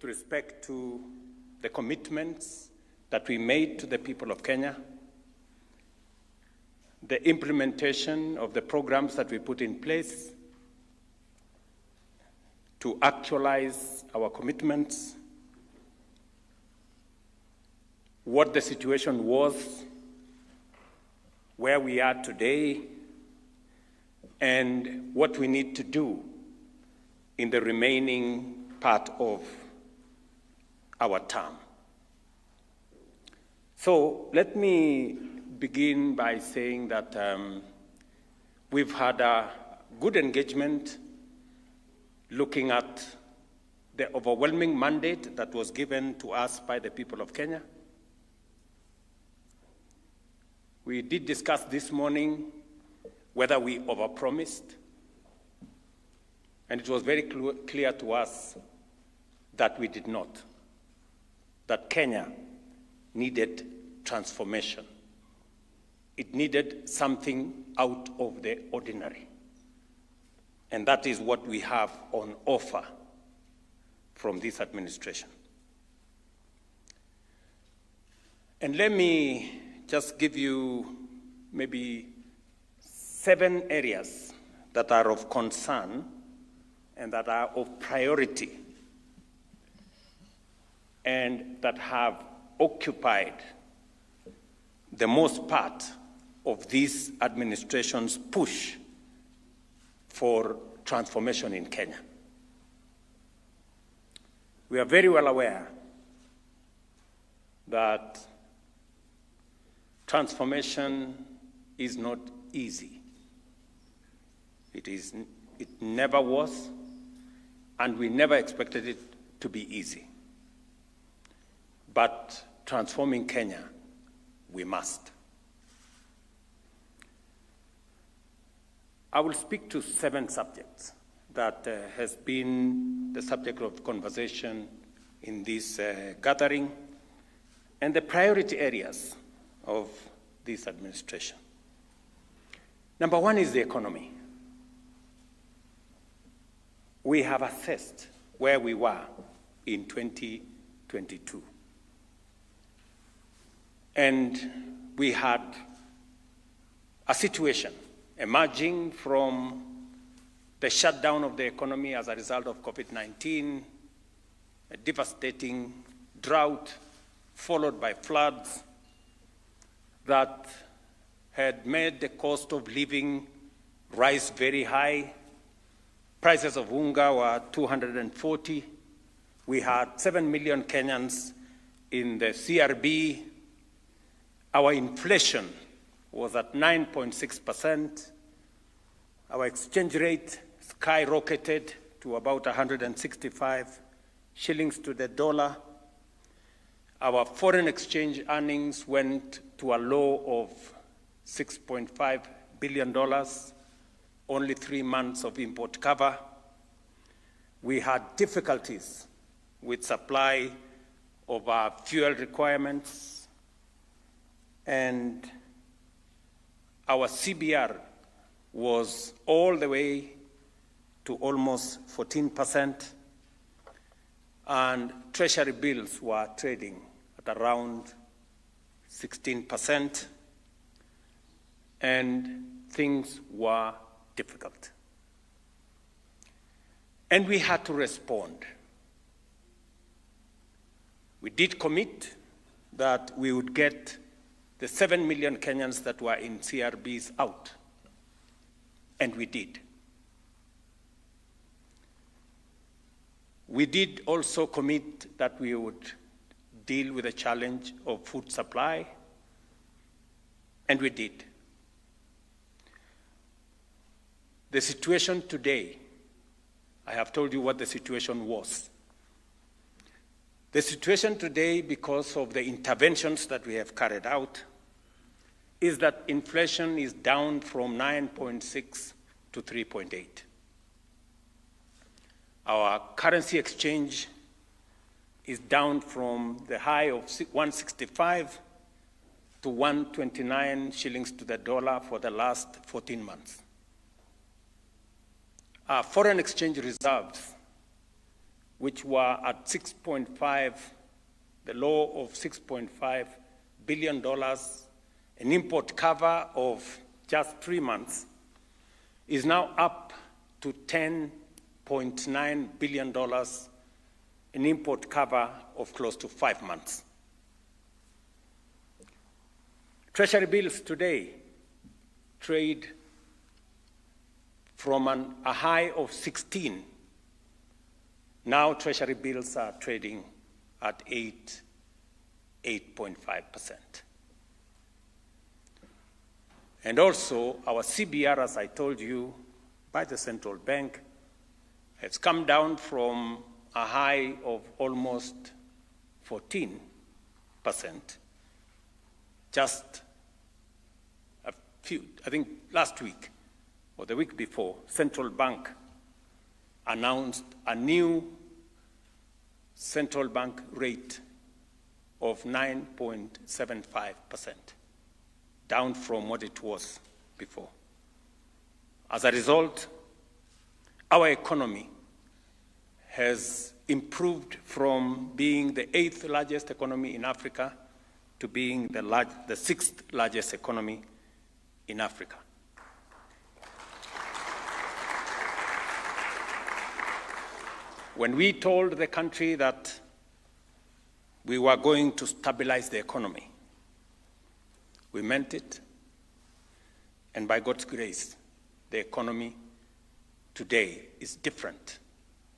respect to the commitments that we made to the people of Kenya, the implementation of the programs that we put in place to actualize our commitments, what the situation was, where we are today, and what we need to do in the remaining part of our term. So let me begin by saying that we've had a good engagement looking at the overwhelming mandate that was given to us by the people of Kenya. We did discuss this morning whether we overpromised, and it was very clear to us that we did not, that Kenya needed transformation. It needed something out of the ordinary. And that is what we have on offer from this administration. And let me just give you maybe 7 areas that are of concern and that are of priority and that have occupied the most part of this administration's push for transformation in Kenya. We are very well aware that transformation is not easy. It never was, and we never expected it to be easy. But transforming Kenya, we must. I will speak to 7 subjects that has been the subject of conversation in this gathering and the priority areas of this administration. Number 1 is the economy. We have assessed where we were in 2022. And we had a situation emerging from the shutdown of the economy as a result of COVID-19, a devastating drought followed by floods that had made the cost of living rise very high. Prices of unga were 240. We had 7 million Kenyans in the CRB. Our inflation was at 9.6%. Our exchange rate skyrocketed to about 165 shillings to the dollar. Our foreign exchange earnings went to a low of $6.5 billion, only 3 months of import cover. We had difficulties with supply of our fuel requirements, and our CBR was all the way to almost 14%, and treasury bills were trading at around 16%, and things were difficult. And we had to respond. We did commit that we would get the 7 million Kenyans that were in CRBs out, and we did. We did also commit that we would deal with the challenge of food supply, and we did. The situation today, I have told you what the situation was. The situation today, because of the interventions that we have carried out, is that inflation is down from 9.6 to 3.8. Our currency exchange is down from the high of 165 to 129 shillings to the dollar for the last 14 months. Our foreign exchange reserves which were at 6.5, the low of $6.5 billion, an import cover of just 3 months, is now up to $10.9 billion, an import cover of close to 5 months. Treasury bills today trade from a high of 16. Now Treasury bills are trading at 8.5%. And also our CBR, as I told you, by the central bank, has come down from a high of almost 14%. Just I think last week or the week before, central bank announced a new central bank rate of 9.75%, down from what it was before. As a result, our economy has improved from being the 8th largest economy in Africa to being the 6th largest economy in Africa. When we told the country that we were going to stabilize the economy, we meant it, and by God's grace, the economy today is different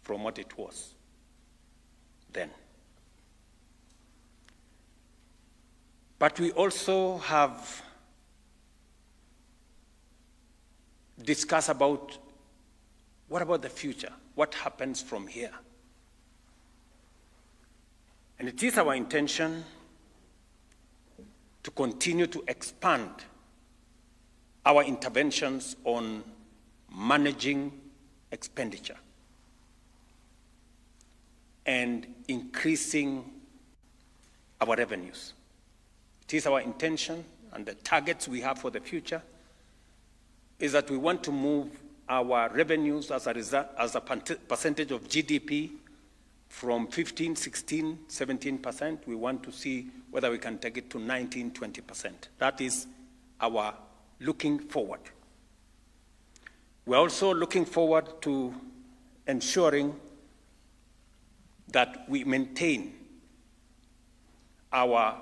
from what it was then. But we also have discussed about what about the future? What happens from here? And it is our intention to continue to expand our interventions on managing expenditure and increasing our revenues. It is our intention, and the targets we have for the future is that we want to move our revenues as a percentage of GDP from 15, 16, 17%. We want to see whether we can take it to 19, 20%. That is our looking forward. We're also looking forward to ensuring that we maintain our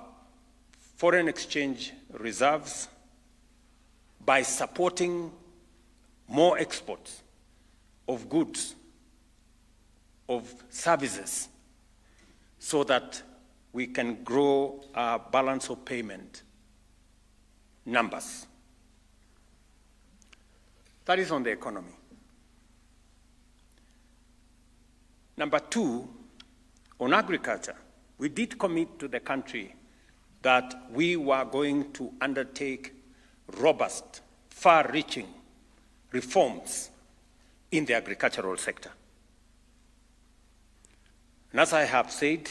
foreign exchange reserves by supporting more exports of goods, of services, so that we can grow our balance of payment numbers. That is on the economy. Number two, on agriculture, we did commit to the country that we were going to undertake robust, far-reaching reforms in the agricultural sector. And as I have said,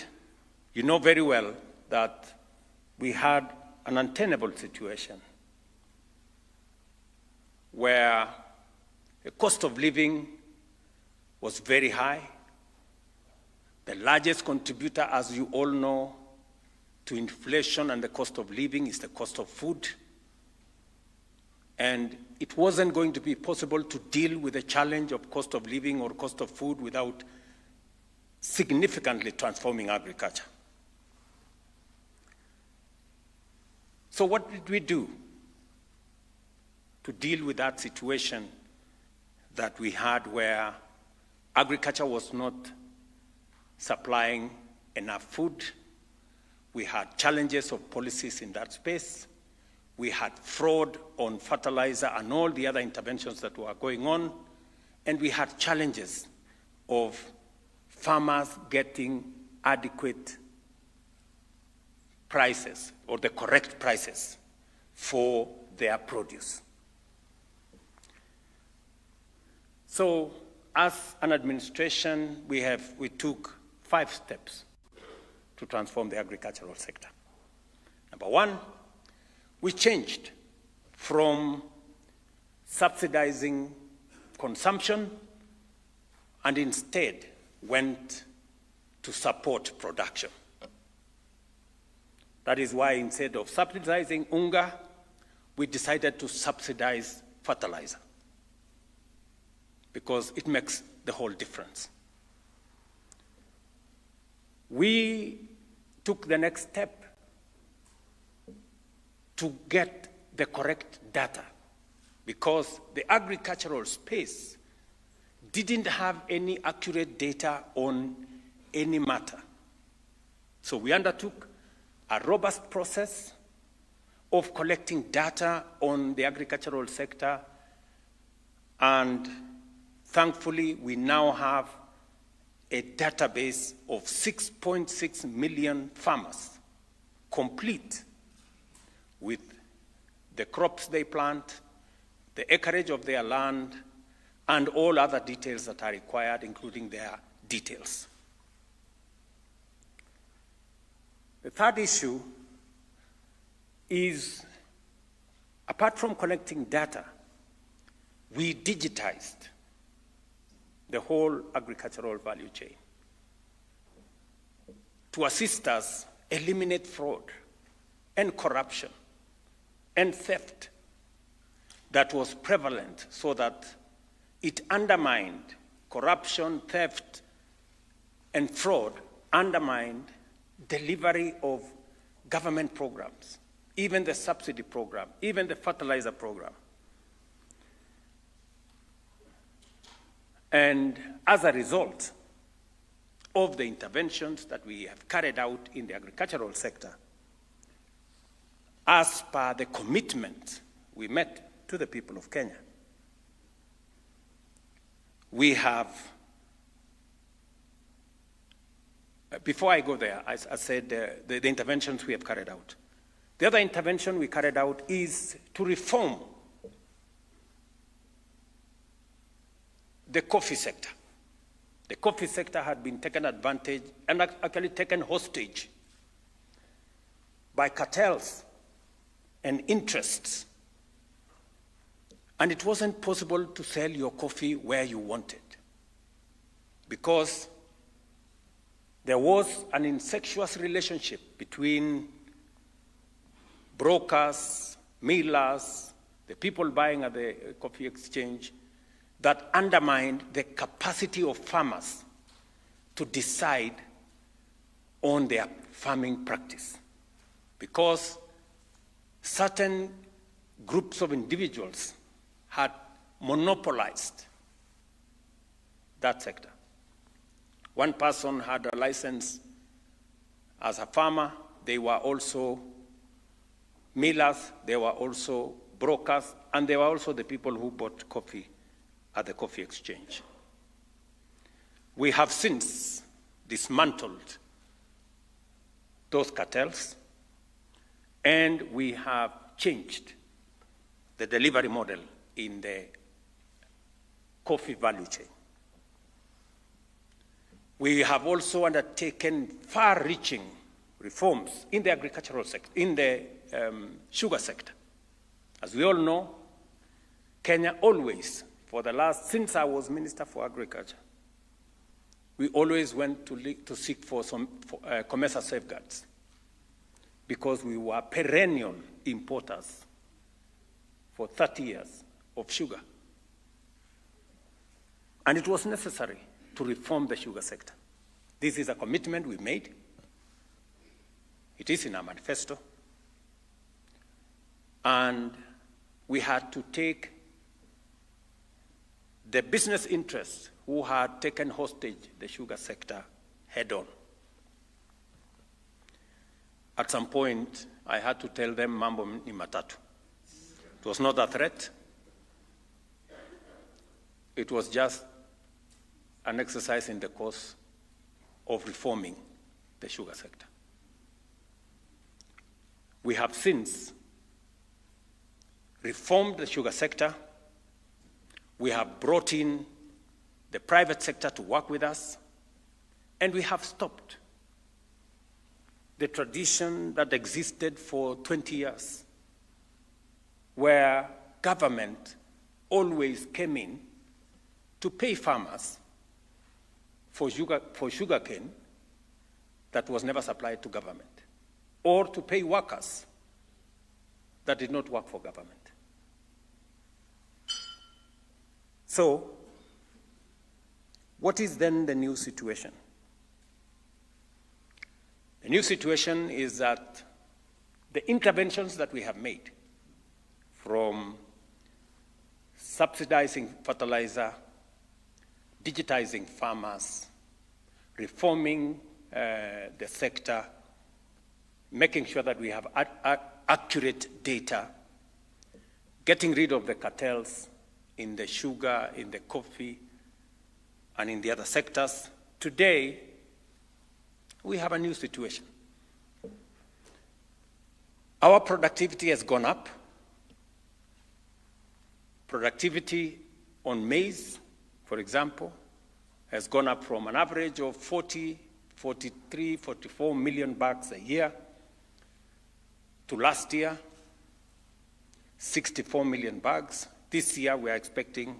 you know very well that we had an untenable situation where the cost of living was very high. The largest contributor, as you all know, to inflation and the cost of living is the cost of food. And it wasn't going to be possible to deal with the challenge of cost of living or cost of food without significantly transforming agriculture. So what did we do to deal with that situation that we had where agriculture was not supplying enough food? We had challenges of policies in that space. We had fraud on fertilizer and all the other interventions that were going on. And we had challenges of farmers getting adequate prices or the correct prices for their produce. So as an administration, we took 5 steps to transform the agricultural sector. Number one, we changed from subsidizing consumption and instead went to support production. That is why instead of subsidizing unga, we decided to subsidize fertilizer, because it makes the whole difference. We took the next step to get the correct data, because the agricultural space didn't have any accurate data on any matter. So we undertook a robust process of collecting data on the agricultural sector, and thankfully we now have a database of 6.6 million farmers, complete with the crops they plant, the acreage of their land, and all other details that are required, including their details. The third issue is, apart from collecting data, we digitized the whole agricultural value chain to assist us eliminate fraud and corruption and theft that was prevalent, so that it undermined corruption, theft, and fraud, undermined delivery of government programs, even the subsidy program, even the fertilizer program. And as a result of the interventions that we have carried out in the agricultural sector, as per the commitment we made to the people of Kenya, we have, before I go there, I said the interventions we have carried out. The other intervention we carried out is to reform the coffee sector. The coffee sector had been taken advantage and actually taken hostage by cartels and interests. And it wasn't possible to sell your coffee where you wanted, because there was an incestuous relationship between brokers, millers, the people buying at the coffee exchange, that undermined the capacity of farmers to decide on their farming practice, because certain groups of individuals had monopolized that sector. One person had a license as a farmer. They were also millers, they were also brokers, and they were also the people who bought coffee at the coffee exchange. We have since dismantled those cartels, and we have changed the delivery model in the coffee value chain. We have also undertaken far-reaching reforms in the agricultural sector, in the sugar sector. As we all know, Kenya always, since I was Minister for Agriculture, we always went to seek for some commercial safeguards, because we were perennial importers for 30 years of sugar. And it was necessary to reform the sugar sector. This is a commitment we made. It is in our manifesto. And we had to take the business interests who had taken hostage the sugar sector head on. At some point, I had to tell them mambo ni matatu. It was not a threat. It was just an exercise in the course of reforming the sugar sector. We have since reformed the sugar sector. We have brought in the private sector to work with us, and we have stopped the tradition that existed for 20 years, where government always came in to pay farmers for sugarcane that was never supplied to government, or to pay workers that did not work for government. So, what is then the new situation? The new situation is that the interventions that we have made, from subsidizing fertilizer, digitizing farmers, reforming the sector, making sure that we have accurate data, getting rid of the cartels in the sugar, in the coffee, and in the other sectors. Today, we have a new situation. Our productivity has gone up. Productivity on maize, for example, has gone up from an average of 40, 43, 44 million bags a year to last year, 64 million bags. This year, we are expecting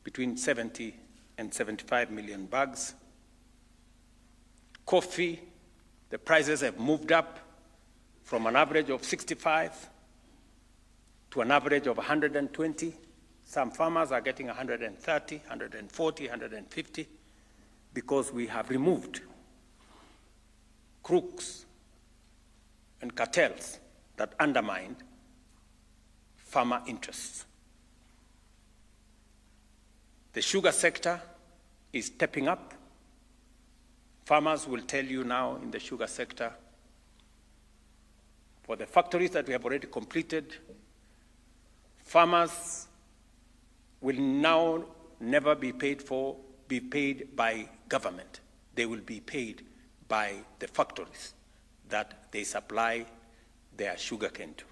between 70 and 75 million bags. Coffee, the prices have moved up from an average of 65 to an average of 120. Some farmers are getting 130, 140, 150, because we have removed crooks and cartels that undermine farmer interests. The sugar sector is stepping up. Farmers will tell you now in the sugar sector, for the factories that we have already completed, farmers will now never be paid by government. They will be paid by the factories that they supply their sugarcane to.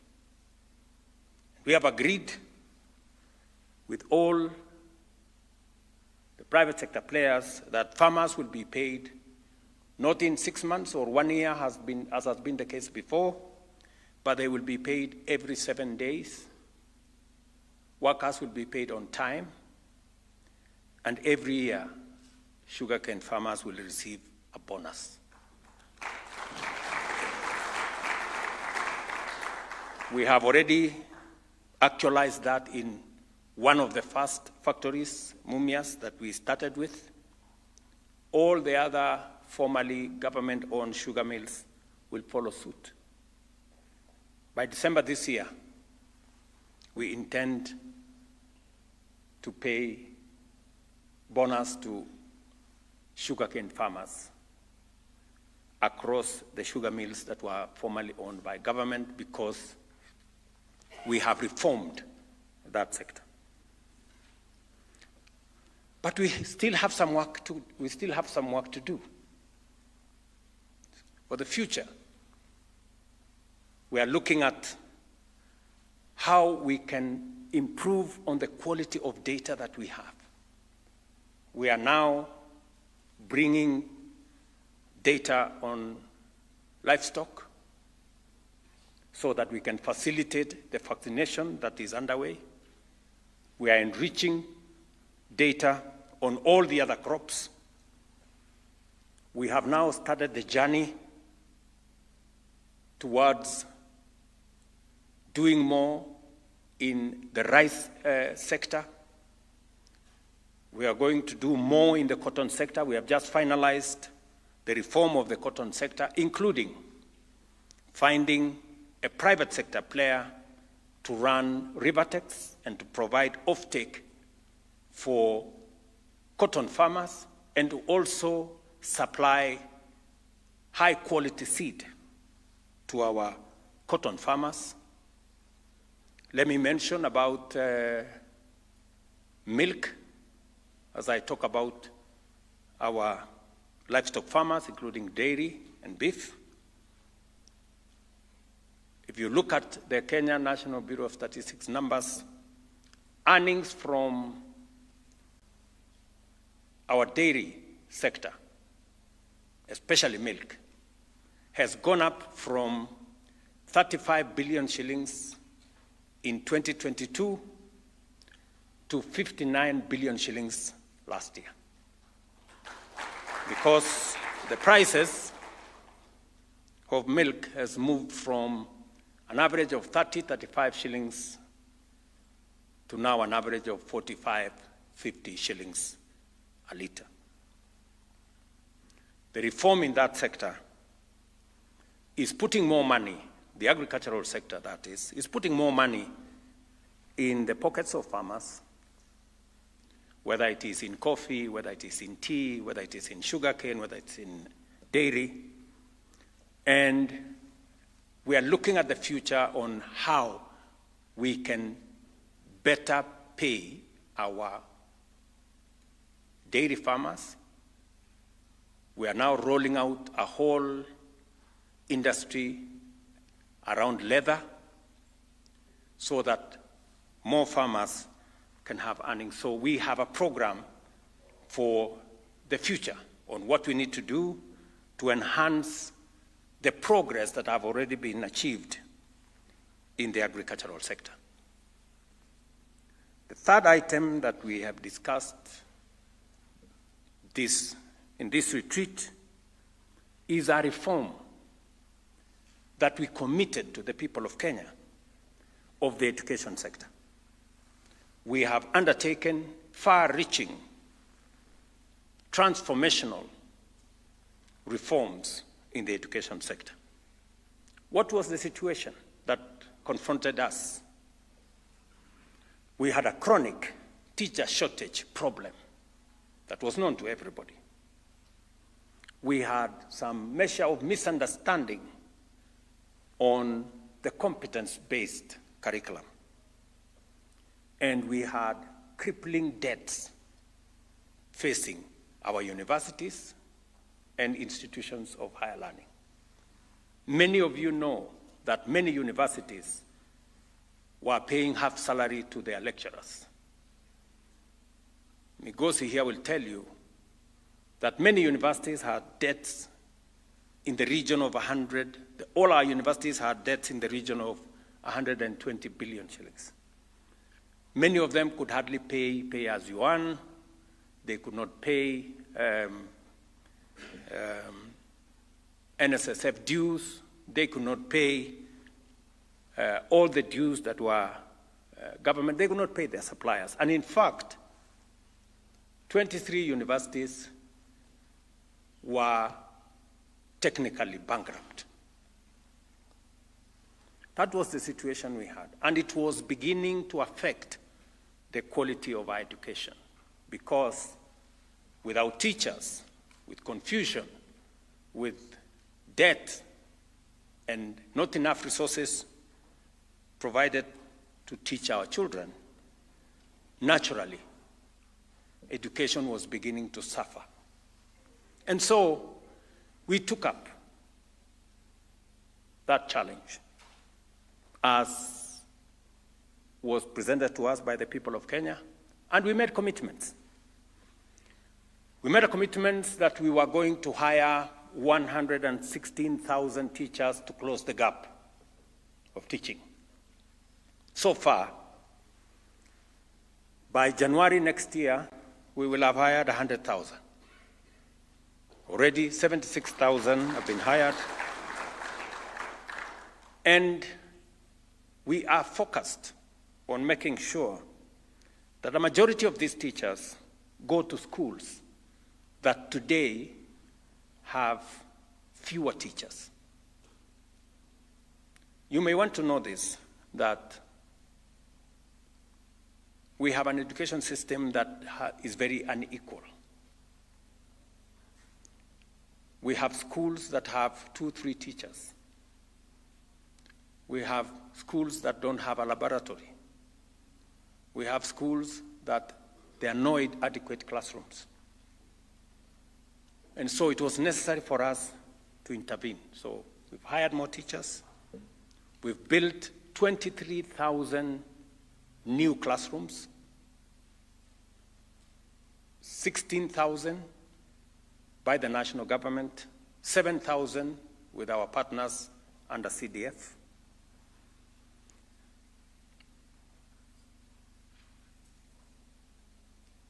We have agreed with all the private sector players that farmers will be paid not in 6 months or 1 year, as has been the case before, but they will be paid every 7 days. Workers will be paid on time, and every year, sugarcane farmers will receive a bonus. We have already actualized that in one of the first factories, Mumias, that we started with. All the other formerly government-owned sugar mills will follow suit. By December this year, we intend to pay bonus to sugarcane farmers across the sugar mills that were formerly owned by government, because we have reformed that sector. But we still have some work to do for the future. We are looking at how we can improve on the quality of data that we have. We are now bringing data on livestock so that we can facilitate the vaccination that is underway. We are enriching data on all the other crops. We have now started the journey towards doing more in the rice sector. We are going to do more in the cotton sector. We have just finalized the reform of the cotton sector, including finding a private sector player to run Rivertex and to provide offtake for cotton farmers, and to also supply high-quality seed to our cotton farmers. Let me mention about milk, as I talk about our livestock farmers, including dairy and beef. If you look at the Kenya National Bureau of Statistics numbers, earnings from our dairy sector, especially milk, has gone up from 35 billion shillings in 2022 to 59 billion shillings last year. Because the prices of milk has moved from an average of 30, 35 shillings to now an average of 45, 50 shillings a litre. The reform in that sector is putting more money, the agricultural sector that is putting more money in the pockets of farmers, whether it is in coffee, whether it is in tea, whether it is in sugarcane, whether it's in dairy. And we are looking at the future on how we can better pay our dairy farmers. We are now rolling out a whole industry around leather so that more farmers can have earnings. So we have a program for the future on what we need to do to enhance the progress that have already been achieved in the agricultural sector. The third item that we have discussed in this retreat is a reform that we committed to the people of Kenya of the education sector. We have undertaken far-reaching, transformational reforms in the education sector. What was the situation that confronted us? We had a chronic teacher shortage problem that was known to everybody. We had some measure of misunderstanding on the competence-based curriculum. And we had crippling debts facing our universities and institutions of higher learning. Many of you know that many universities were paying half salary to their lecturers. Migosi here will tell you that many universities had debts in the region of all our universities had debts in the region of 120 billion shillings. Many of them could hardly pay as you earn. They could not pay NSSF dues. They could not pay all the dues that were government. They could not pay their suppliers. And in fact, 23 universities were technically bankrupt. That was the situation we had. And it was beginning to affect the quality of our education, because without teachers, with confusion, with debt, and not enough resources provided to teach our children, naturally, education was beginning to suffer. And so we took up that challenge as was presented to us by the people of Kenya, and we made commitments. We made a commitment that we were going to hire 116,000 teachers to close the gap of teaching. So far, by January next year, we will have hired 100,000. Already 76,000 have been hired. And we are focused on making sure that a majority of these teachers go to schools that today have fewer teachers. You may want to know this, that we have an education system that is very unequal. We have schools that have 2, 3 teachers. We have schools that don't have a laboratory. We have schools that there are no adequate classrooms. And so it was necessary for us to intervene. So we've hired more teachers. We've built 23,000 new classrooms, 16,000 by the national government, 7,000 with our partners under CDF.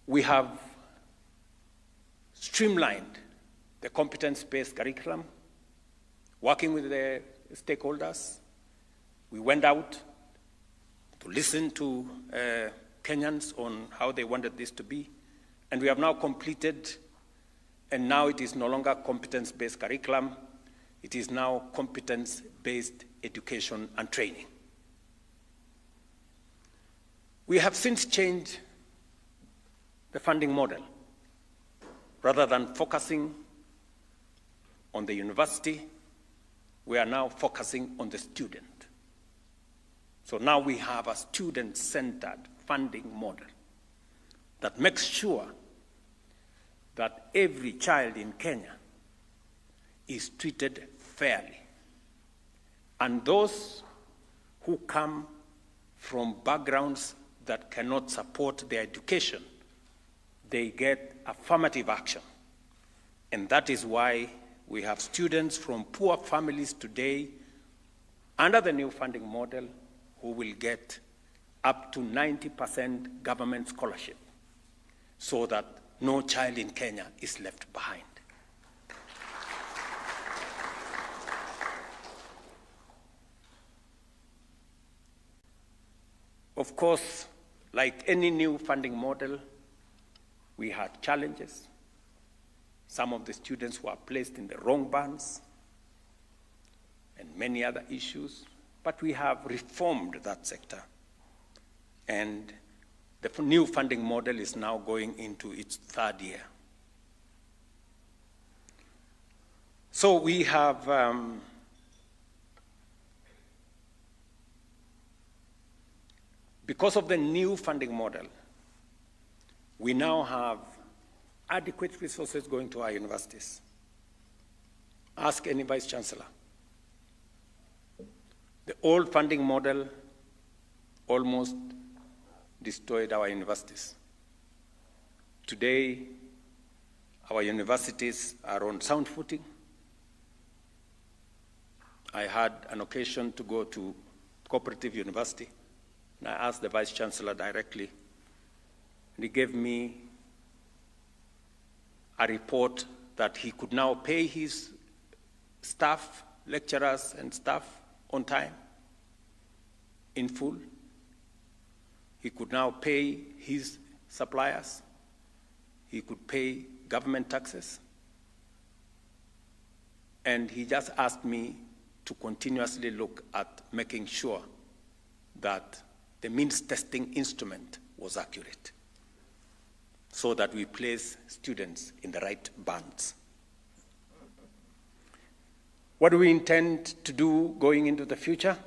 We have streamlined the competence-based curriculum. working with the stakeholders. We went out to listen to Kenyans on how they wanted this to be. And we have now completed, and now it is no longer competence-based curriculum. It is now competence-based education and training. We have since changed the funding model. Rather than focusing on the university, we are now focusing on the student. So now we have a student-centered funding model that makes sure that every child in Kenya is treated fairly. And those who come from backgrounds that cannot support their education, they get affirmative action. And that is why we have students from poor families today under the new funding model who will get up to 90% government scholarship so that no child in Kenya is left behind. Of course, like any new funding model, we had challenges. Some of the students were placed in the wrong bands and many other issues. But we have reformed that sector. And the new funding model is now going into its third year. So we have because of the new funding model, we now have adequate resources going to our universities. Ask any vice chancellor. The old funding model almost destroyed our universities. Today, our universities are on sound footing. I had an occasion to go to Cooperative University, and I asked the Vice Chancellor directly, and he gave me a report that he could now pay his staff, lecturers and staff on time, in full. He could now pay his suppliers. He could pay government taxes. And he just asked me to continuously look at making sure that the means testing instrument was accurate so that we place students in the right bands. What do we intend to do going into the future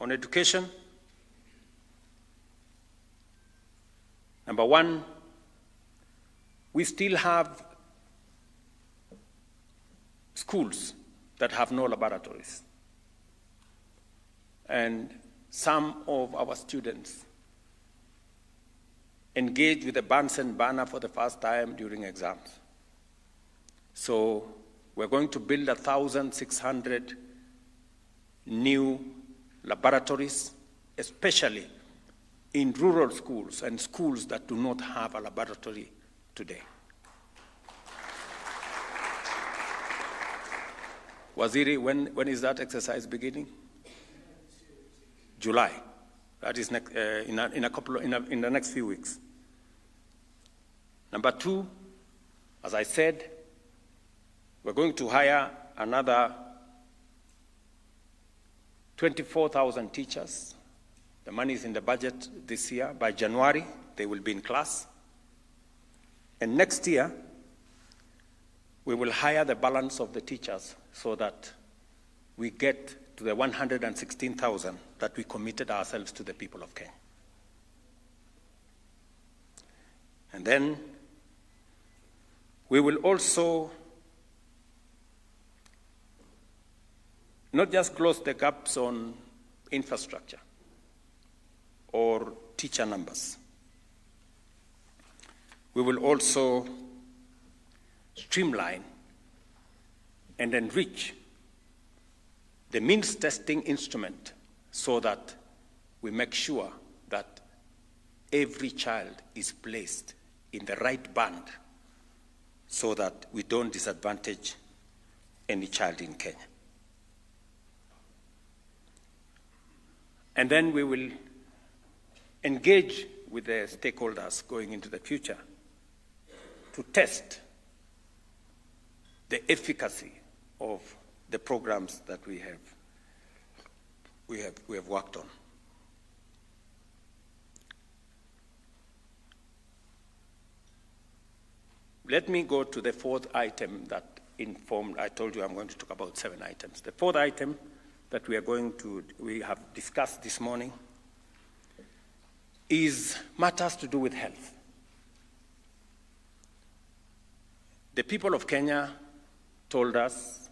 on education? Number one, we still have schools that have no laboratories. And some of our students engage with the Bunsen burner for the first time during exams. So we're going to build 1,600 new laboratories, especially in rural schools and schools that do not have a laboratory today. Waziri, when is that exercise beginning? July. That is in the next few weeks. Number two, as I said, we're going to hire another 24,000 teachers. The money is in the budget this year. By January, they will be in class. And next year, we will hire the balance of the teachers so that we get to the 116,000 that we committed ourselves to the people of Kenya. And then we will also not just close the gaps on infrastructure or teacher numbers. We will also streamline and enrich the means testing instrument so that we make sure that every child is placed in the right band so that we don't disadvantage any child in Kenya. And then we will engage with the stakeholders going into the future to test the efficacy of the programs that we have worked on. Let me go to the fourth item that informed. I told you I'm going to talk about 7 items. The fourth item that we have discussed this morning is matters to do with health. The people of Kenya told us,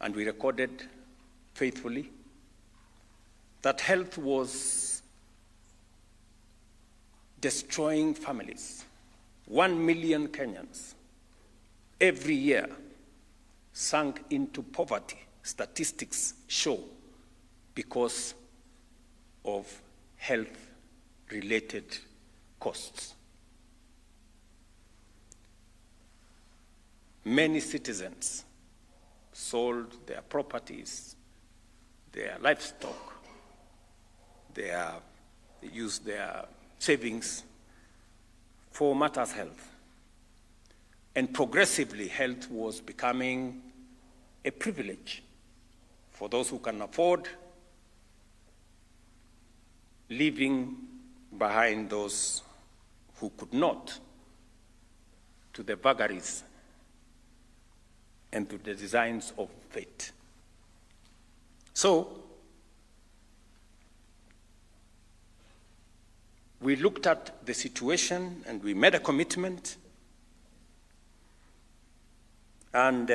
and we recorded faithfully, that health was destroying families. 1 million Kenyans every year sunk into poverty, statistics show, because of health-related costs. Many citizens sold their properties, their livestock, they used their savings for matters health. And progressively, health was becoming a privilege for those who can afford, leaving behind those who could not, to the vagaries and to the designs of fate. So, we looked at the situation and we made a commitment. And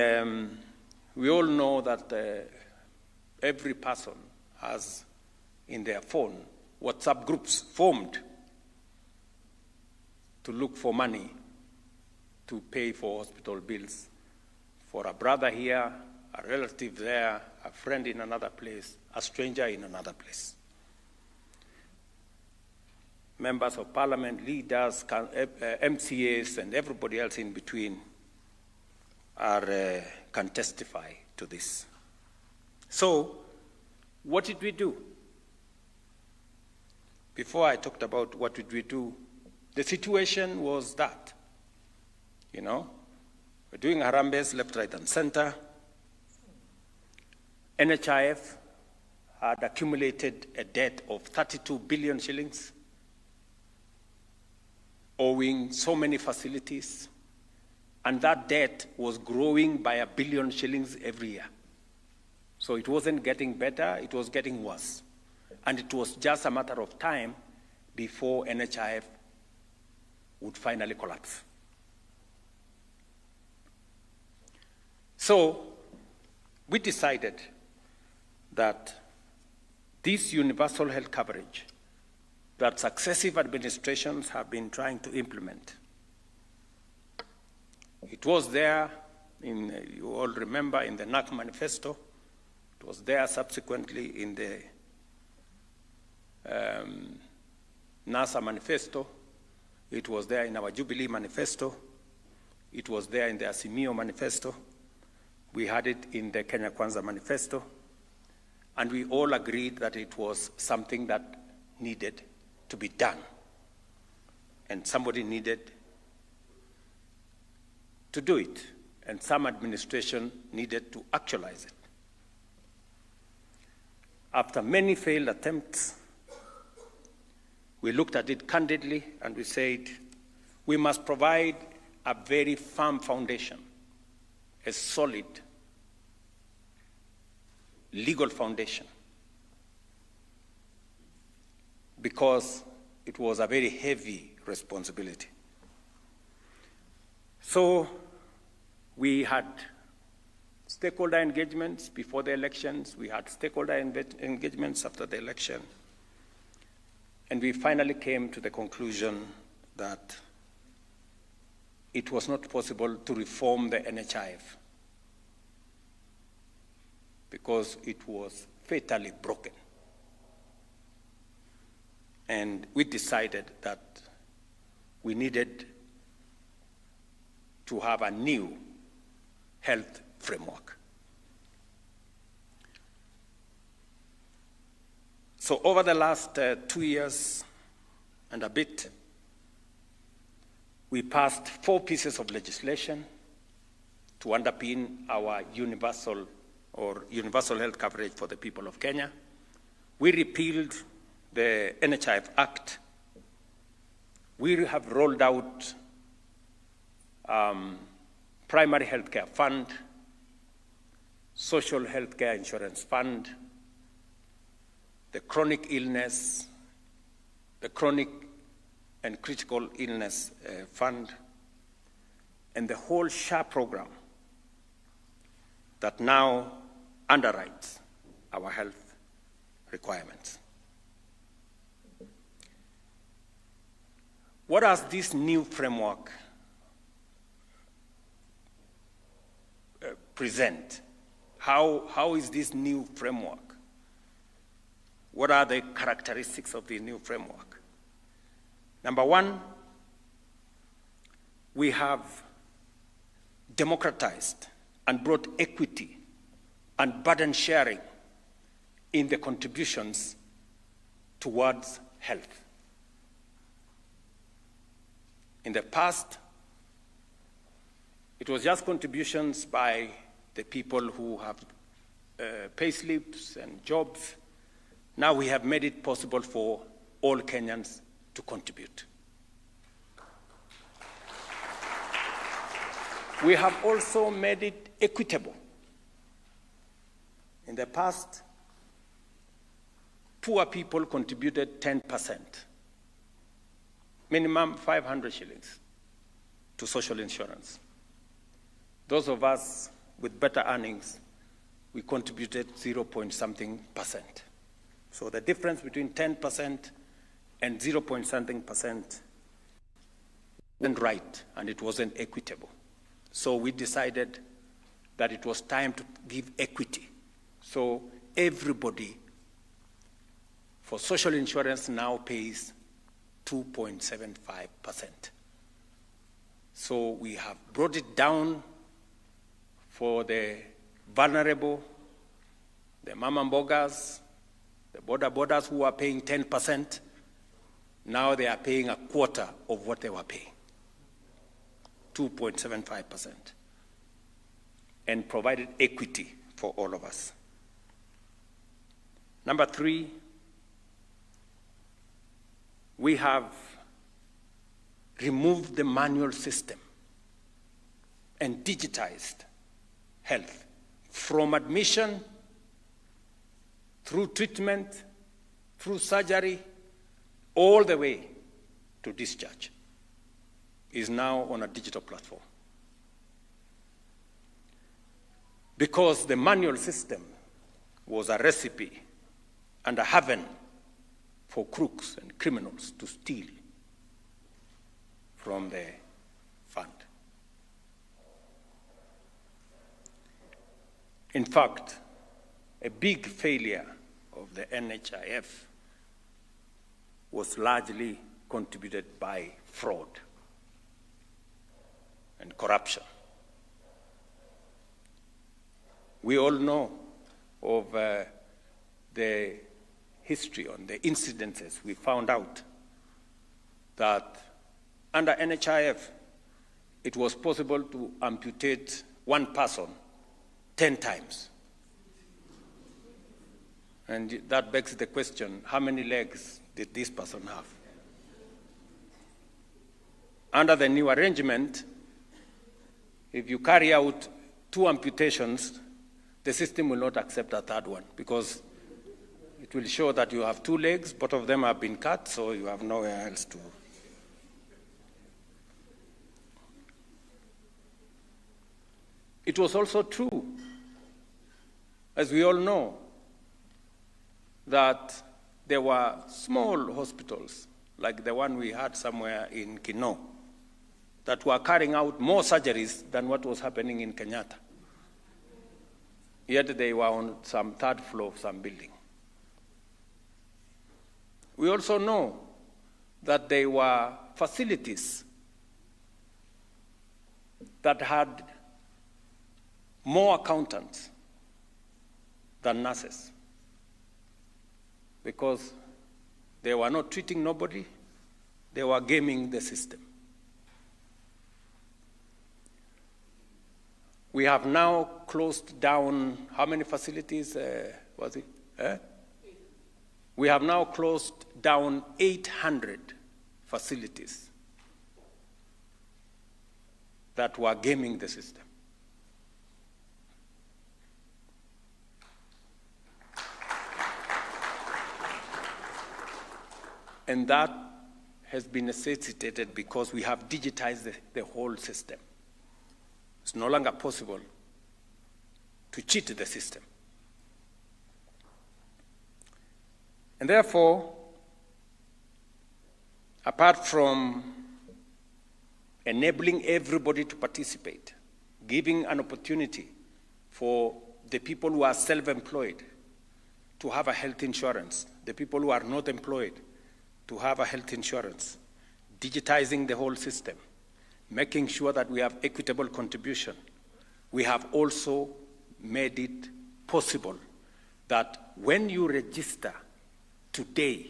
we all know that every person has in their phone WhatsApp groups formed to look for money to pay for hospital bills for a brother here, a relative there, a friend in another place, a stranger in another place. Members of parliament, leaders, MCAs, and everybody else in between can testify to this. So, what did we do? Before I talked about what did we do, the situation was that, we're doing Harambes left, right, and center. NHIF had accumulated a debt of 32 billion shillings, owing so many facilities, and that debt was growing by 1 billion shillings every year. So it wasn't getting better, it was getting worse. And it was just a matter of time before NHIF would finally collapse. So we decided that this universal health coverage that successive administrations have been trying to implement. It was there, you all remember, in the NAC manifesto. It was there subsequently in the NASA manifesto. It was there in our Jubilee manifesto. It was there in the Azimio manifesto. We had it in the Kenya Kwanza manifesto. And we all agreed that it was something that needed to be done. And somebody needed to do it. And some administration needed to actualize it. After many failed attempts, we looked at it candidly and we said, we must provide a very firm foundation, a solid legal foundation, because it was a very heavy responsibility. So we had stakeholder engagements before the elections, we had stakeholder engagements after the election, and we finally came to the conclusion that it was not possible to reform the NHIF because it was fatally broken. And we decided that we needed to have a new health framework. So over the last 2 years and a bit, we passed 4 pieces of legislation to underpin our universal health coverage for the people of Kenya. We repealed the NHIF Act. We have rolled out primary healthcare fund, social healthcare insurance fund, the chronic illness, the chronic and critical illness fund, and the whole SHA program that now underwrites our health requirements. What does this new framework present? How is this new framework? What are the characteristics of the new framework? Number one, we have democratized and brought equity and burden sharing in the contributions towards health. In the past, it was just contributions by the people who have pay slips and jobs. Now we have made it possible for all Kenyans to contribute. We have also made it equitable. In the past, poor people contributed 10%, minimum 500 shillings to social insurance. Those of us with better earnings, we contributed 0.something%. So the difference between 10% and 0.something% wasn't right, and it wasn't equitable. So we decided that it was time to give equity. So everybody for social insurance now pays 2.75%. So we have brought it down for the vulnerable, the mama mbogas, the borders who are paying 10%. Now they are paying a quarter of what they were paying, 2.75%, and provided equity for all of us. Number 3, we have removed the manual system and digitized health from admission, through treatment, through surgery, all the way to discharge is now on a digital platform. Because the manual system was a recipe and a haven for crooks and criminals to steal from the fund. In fact, a big failure of the NHIF was largely contributed by fraud and corruption. We all know of the history on the incidences. We found out that under NHIF, it was possible to amputate one person 10 times. And that begs the question, how many legs did this person have? Under the new arrangement, if you carry out 2 amputations, the system will not accept a third one because it will show that you have 2 legs, both of them have been cut, so you have nowhere else to. It was also true, as we all know, that there were small hospitals, like the one we had somewhere in Kino, that were carrying out more surgeries than what was happening in Kenyatta. Yet they were on some 3rd floor of some building. We also know that there were facilities that had more accountants than nurses. because they were not treating nobody, they were gaming the system. We have now closed down, how many facilities was it? We have now closed down 800 facilities that were gaming the system. And that has been necessitated because we have digitized the whole system. It's no longer possible to cheat the system. And therefore, apart from enabling everybody to participate, giving an opportunity for the people who are self-employed to have a health insurance, the people who are not employed to have a health insurance, digitizing the whole system, making sure that we have equitable contribution, we have also made it possible that when you register today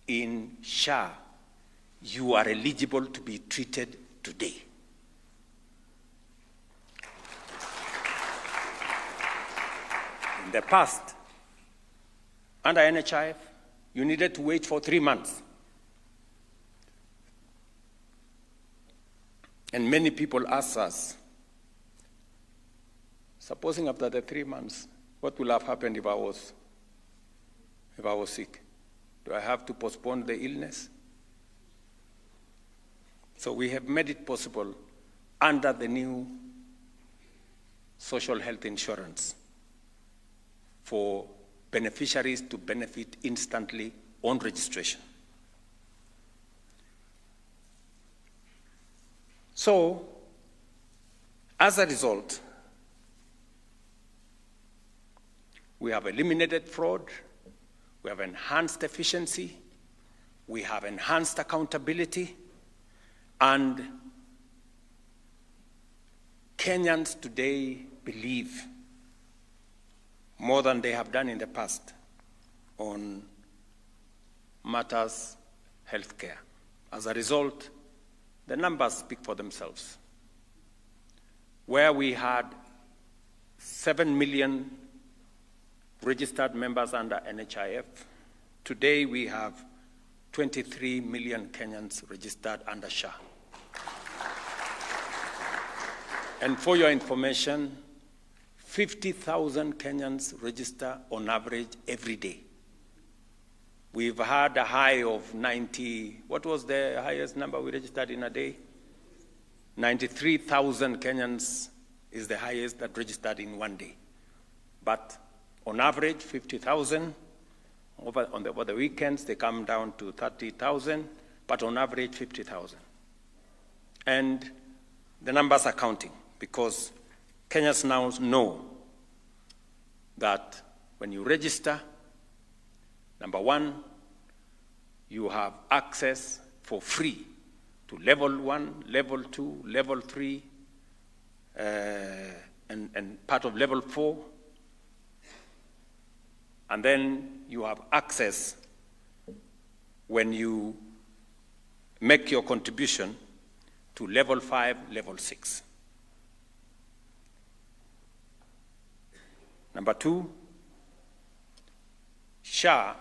in SHA, you are eligible to be treated today. In the past, under NHIF, you needed to wait for 3 months. And many people ask us, supposing after the 3 months, what will have happened if I was sick? Do I have to postpone the illness? So we have made it possible under the new social health insurance for beneficiaries to benefit instantly on registration. So, as a result, we have eliminated fraud, we have enhanced efficiency, we have enhanced accountability, and Kenyans today believe more than they have done in the past on matters healthcare. As a result, the numbers speak for themselves. Where we had 7 million registered members under NHIF, today we have 23 million Kenyans registered under SHA. And for your information, 50,000 Kenyans register on average every day. We've had a high of 90, what was the highest number we registered in a day? 93,000 Kenyans is the highest that registered in one day. But on average, 50,000. Over the weekends, they come down to 30,000, but on average, 50,000. And the numbers are counting because Kenyans now know that when you register, number one, you have access for free to level 1, level 2, level 3, and part of level 4. And then you have access when you make your contribution to level 5, level 6. Number two, SHA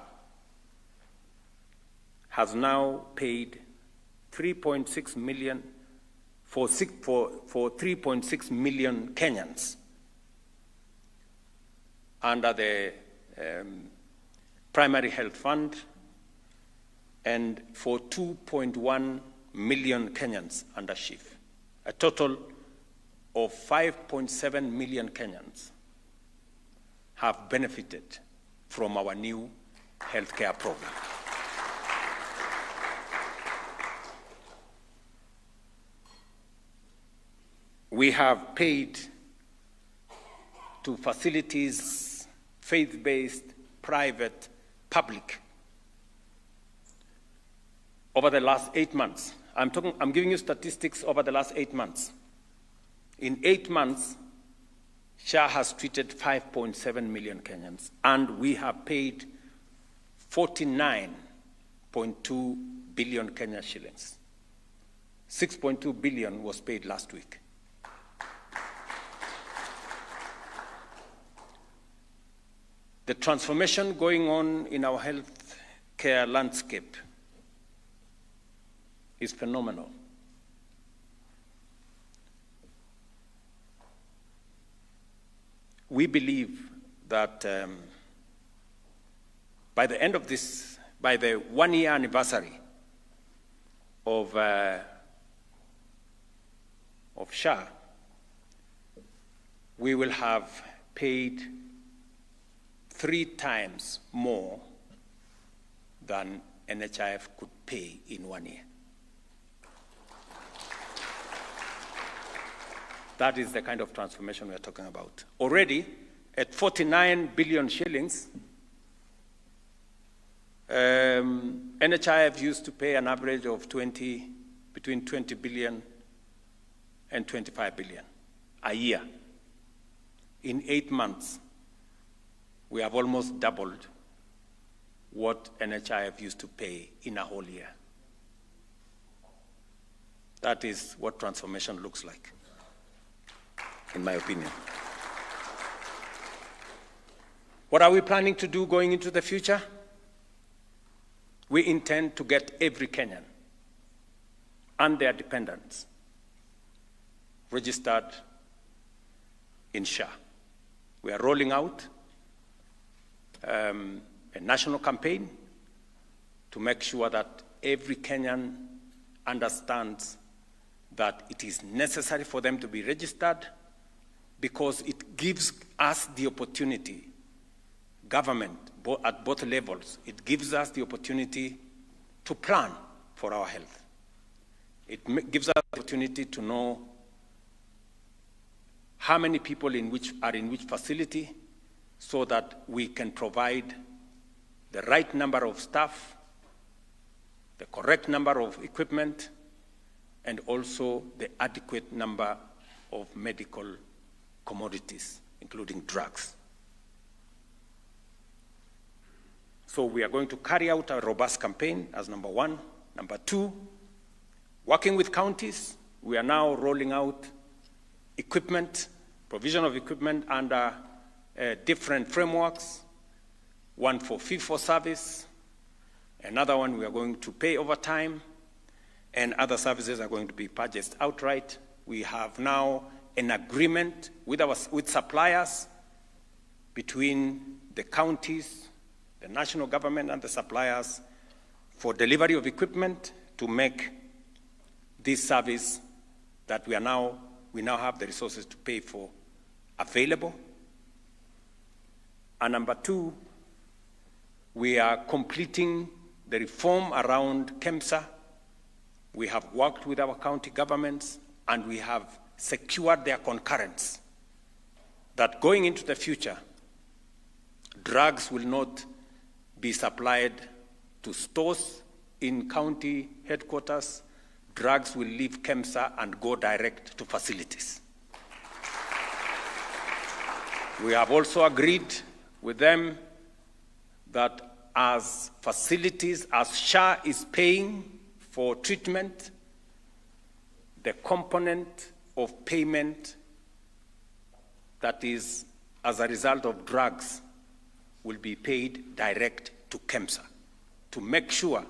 has now paid 3.6 million for 3.6 million Kenyans under the primary health fund, and for 2.1 million Kenyans under SHIF. A total of 5.7 million Kenyans have benefited from our new healthcare program. We have paid to facilities, faith-based, private, public, over the last 8 months. I'm giving you statistics over the last 8 months. In 8 months, SHA has treated 5.7 million Kenyans, and we have paid 49.2 billion Kenya shillings. 6.2 billion was paid last week. The transformation going on in our health care landscape is phenomenal. We believe that by the end of this, by the one-year anniversary of SHA, we will have paid 3 times more than NHIF could pay in 1 year. That is the kind of transformation we are talking about. Already, at 49 billion shillings, NHIF used to pay an average of between 20 billion and 25 billion a year. In 8 months, we have almost doubled what NHIF used to pay in a whole year. That is what transformation looks like, in my opinion. What are we planning to do going into the future? We intend to get every Kenyan and their dependents registered in SHA. We are rolling out a national campaign to make sure that every Kenyan understands that it is necessary for them to be registered, because it gives us the opportunity, government at both levels, it gives us the opportunity to plan for our health. It gives us the opportunity to know how many people are in which facility, so that we can provide the right number of staff, the correct number of equipment, and also the adequate number of medical commodities, including drugs. So we are going to carry out a robust campaign as number one. Number two, working with counties, we are now rolling out equipment, provision of equipment under different frameworks, one for fee-for-service, another one we are going to pay over time, and other services are going to be purchased outright. We have now an agreement with suppliers between the counties, the national government, and the suppliers for delivery of equipment to make this service that we now have the resources to pay for available. And number two, we are completing the reform around KEMSA. We have worked with our county governments, and we have secured their concurrence that going into the future, drugs will not be supplied to stores in county headquarters. Drugs will leave KEMSA and go direct to facilities. We have also agreed with them that as facilities, as SHA is paying for treatment, the component of payment that is as a result of drugs will be paid direct to KEMSA, to make sure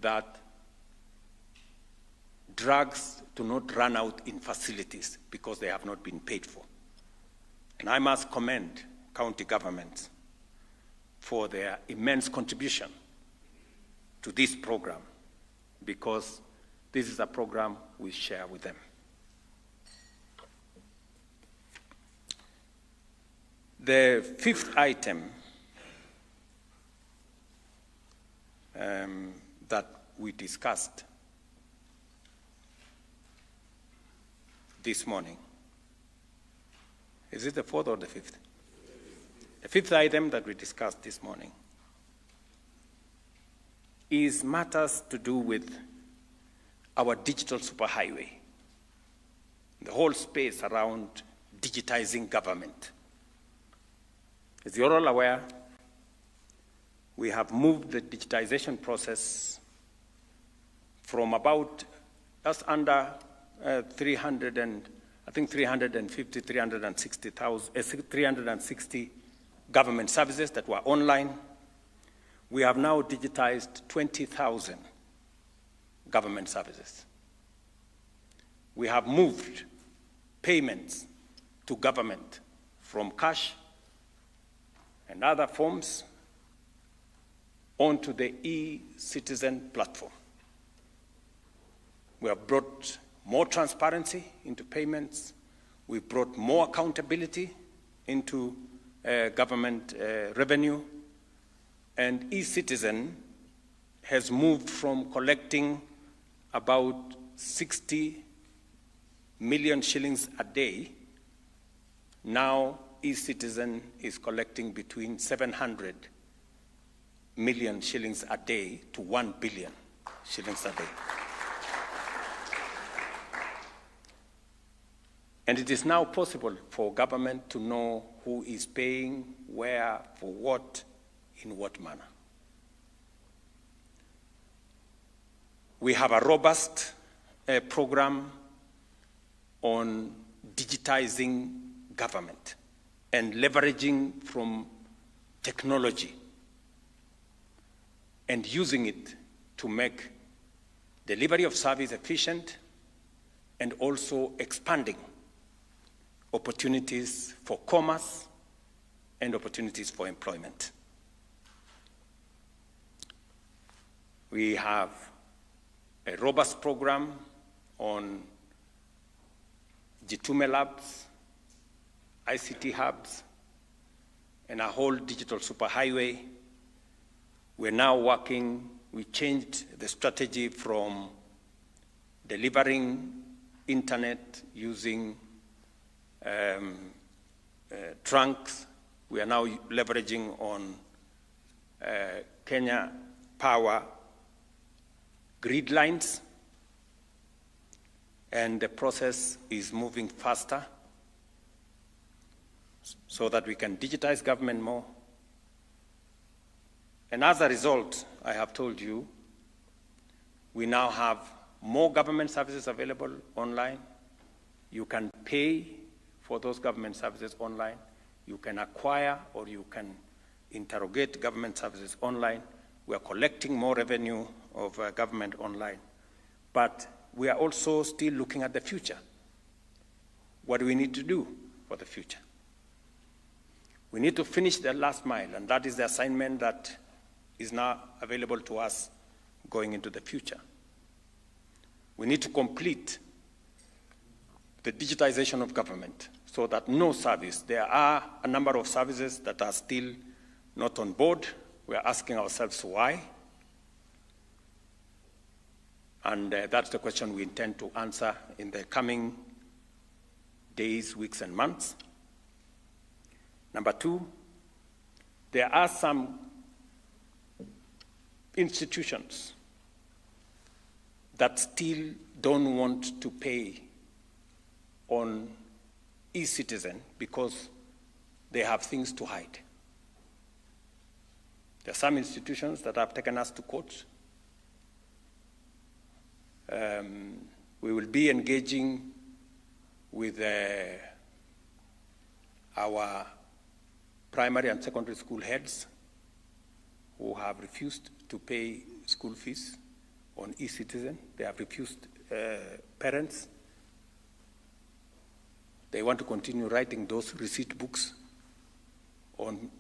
that drugs do not run out in facilities because they have not been paid for. And I must commend county governments for their immense contribution to this program, because this is a program we share with them. The fifth item that we discussed this morning, is it the fourth or the fifth? The fifth item that we discussed this morning is matters to do with our digital superhighway, the whole space around digitizing government. As you're all aware, we have moved the digitization process from about just under 360 government services that were online. We have now digitized 20,000 government services. We have moved payments to government from cash and other forms onto the e-citizen platform. We have brought more transparency into payments. We've brought more accountability into government revenue. And e-citizen has moved from collecting about 60 million shillings a day. Now e-citizen is collecting between 700 million shillings a day to 1 billion shillings a day. And it is now possible for government to know who is paying, where, for what, in what manner. We have a robust program on digitizing government and leveraging from technology and using it to make delivery of service efficient and also expanding opportunities for commerce and opportunities for employment. We have a robust program on Jitume labs, ICT hubs, and a whole digital superhighway. We're now working, we changed the strategy from delivering internet using trunks. We are now leveraging on Kenya Power grid lines, and the process is moving faster so that we can digitize government more. And as a result, I have told you, we now have more government services available online. You can pay for those government services online. You can acquire or you can interrogate government services online. We are collecting more revenue of government online. But we are also still looking at the future. What do we need to do for the future? We need to finish the last mile, and that is the assignment that is now available to us going into the future. We need to complete the digitization of government so that no service, there are a number of services that are still not on board. We are asking ourselves why. And that's the question we intend to answer in the coming days, weeks, and months. Number two, there are some institutions that still don't want to pay on e-citizen because they have things to hide. There are some institutions that have taken us to court. We will be engaging with our primary and secondary school heads who have refused to pay school fees on e-citizen. They have refused parents. They want to continue writing those receipt books on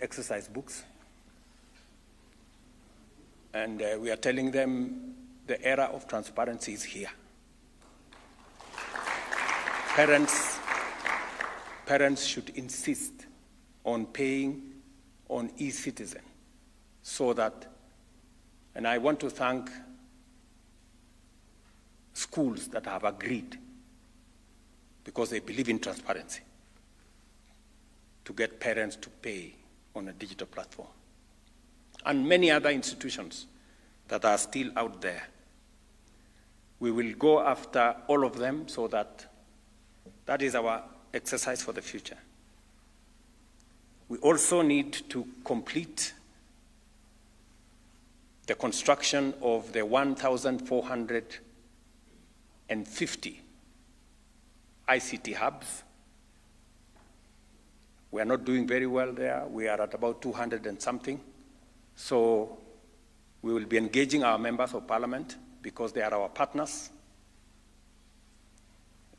exercise books. And we are telling them the era of transparency is here. Parents should insist on paying on e-citizen so that, and I want to thank schools that have agreed because they believe in transparency to get parents to pay on a digital platform. And many other institutions that are still out there. We will go after all of them so that is our exercise for the future. We also need to complete the construction of the 1,450 ICT hubs. We are not doing very well there. We are at about 200 and something. So we will be engaging our members of parliament because they are our partners.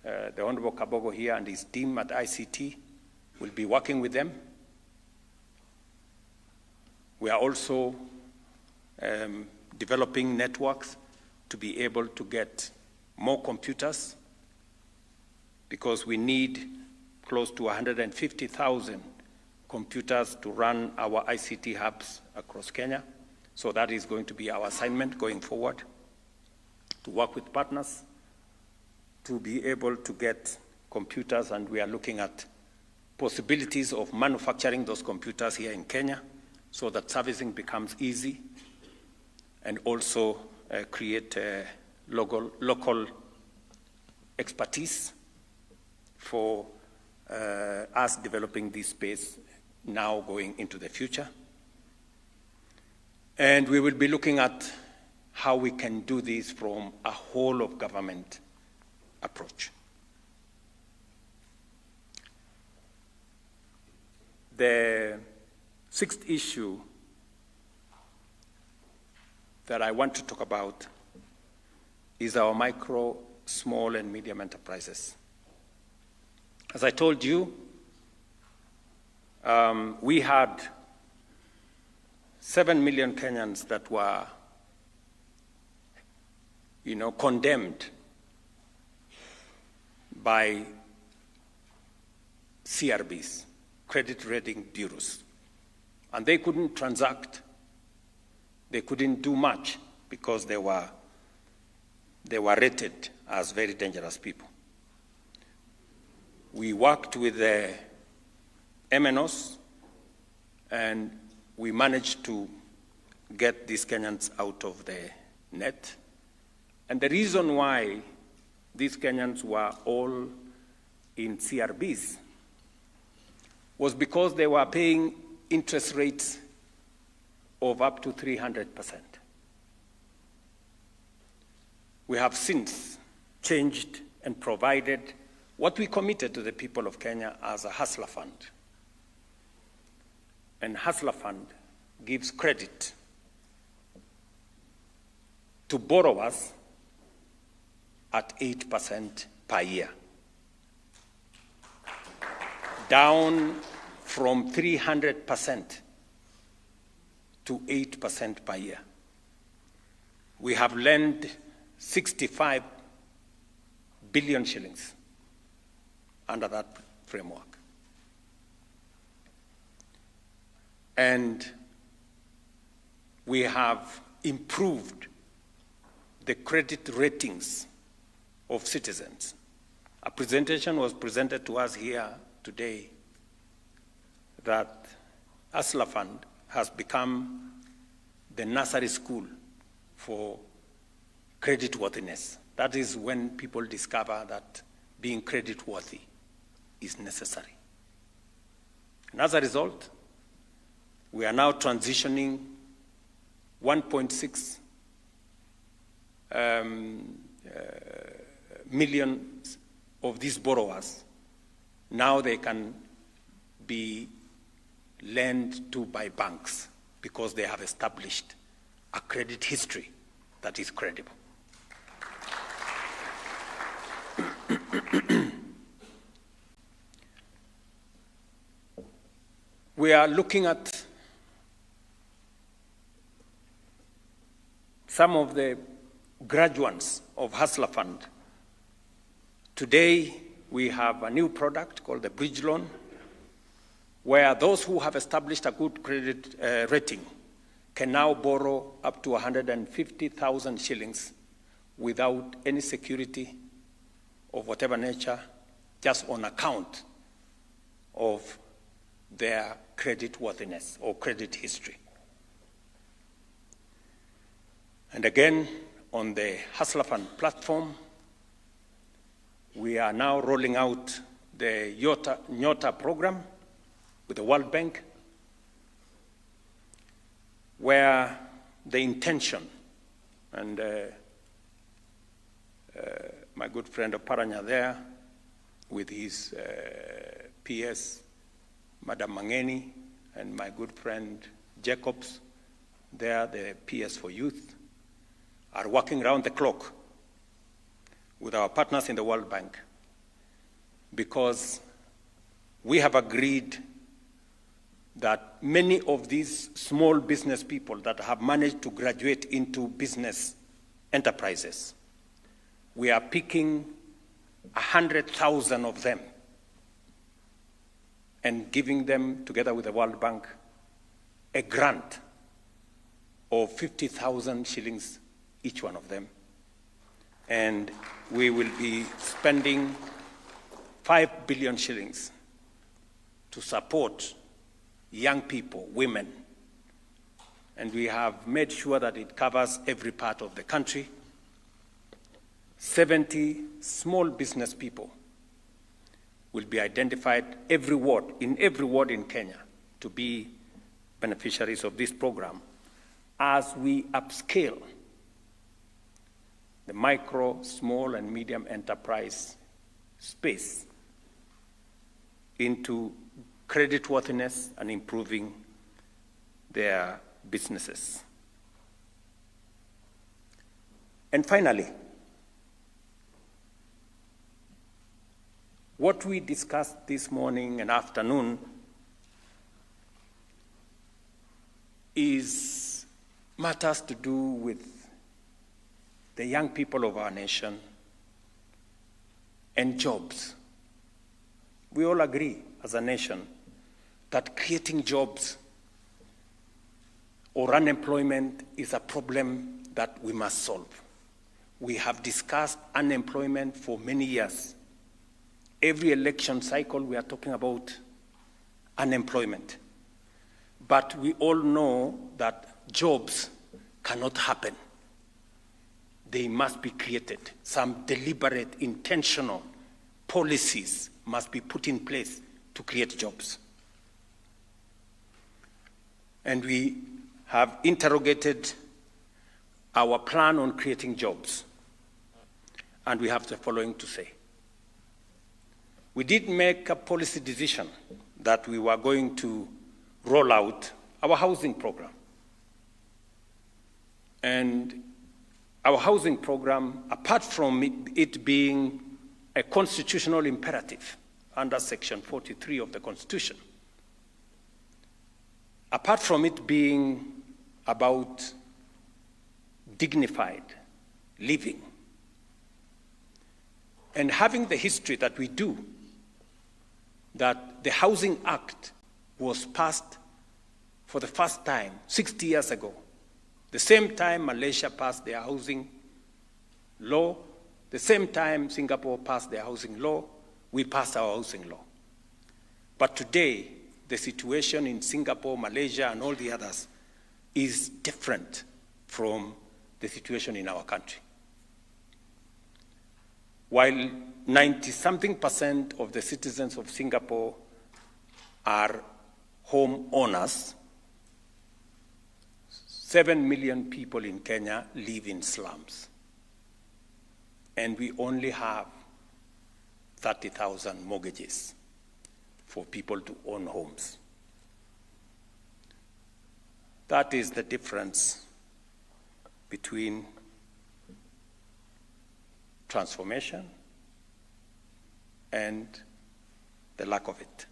The Honorable Kabogo here and his team at ICT will be working with them. We are also developing networks to be able to get more computers because we need close to 150,000 computers to run our ICT hubs across Kenya. So that is going to be our assignment going forward, to work with partners to be able to get computers, and we are looking at possibilities of manufacturing those computers here in Kenya so that servicing becomes easy and also create local expertise for us developing this space now going into the future. And we will be looking at how we can do this from a whole of government approach. The sixth issue that I want to talk about is our micro, small, and medium enterprises. As I told you, we had 7 million Kenyans that were, condemned by CRBs, credit rating bureaus. And they couldn't transact. They couldn't do much because they were rated as very dangerous people. We worked with the MNOs and we managed to get these Kenyans out of the net. And the reason why these Kenyans were all in CRBs was because they were paying interest rates of up to 300%. We have since changed and provided what we committed to the people of Kenya as a hustler fund. And hustler fund gives credit to borrowers at 8% per year, down from 300% to 8% per year. We have lent 65 billion shillings under that framework. And we have improved the credit ratings of citizens. A presentation was presented to us here today that Hustler Fund has become the nursery school for creditworthiness. That is when people discover that being creditworthy is necessary. And as a result, we are now transitioning 1.6 million of these borrowers. Now they can be lent to by banks because they have established a credit history that is credible. We are looking at some of the graduates of Hustler Fund. Today, we have a new product called the Bridge Loan, where those who have established a good credit rating can now borrow up to 150,000 shillings without any security of whatever nature, just on account of their creditworthiness or credit history. And again, on the Hustler Fund platform, we are now rolling out the Nyota program with the World Bank, where the intention, and my good friend Oparanya there, with his PS, Madam Mangeni, and my good friend Jacobs, there, the PS for Youth, are working around the clock with our partners in the World Bank, because we have agreed that many of these small business people that have managed to graduate into business enterprises, we are picking 100,000 of them and giving them, together with the World Bank, a grant of 50,000 shillings each one of them. And we will be spending 5 billion shillings to support young people, women. And we have made sure that it covers every part of the country. 70 small business people will be identified in every ward in Kenya to be beneficiaries of this program as we upscale the micro, small, and medium enterprise space into creditworthiness and improving their businesses. And finally, what we discussed this morning and afternoon is matters to do with the young people of our nation and jobs. We all agree as a nation that creating jobs or unemployment is a problem that we must solve. We have discussed unemployment for many years. Every election cycle, we are talking about unemployment. But we all know that jobs cannot happen. They must be created. Some deliberate, intentional policies must be put in place to create jobs. And we have interrogated our plan on creating jobs. And we have the following to say. We did make a policy decision that we were going to roll out our housing program. And our housing program, apart from it being a constitutional imperative under Section 43 of the Constitution, apart from it being about dignified living, and having the history that we do, that the Housing Act was passed for the first time 60 years ago, the same time Malaysia passed their housing law, the same time Singapore passed their housing law, we passed our housing law. But today, the situation in Singapore, Malaysia, and all the others is different from the situation in our country. While 90-something% of the citizens of Singapore are home owners, 7 million people in Kenya live in slums. And we only have 30,000 mortgages for people to own homes. That is the difference between transformation and the lack of it.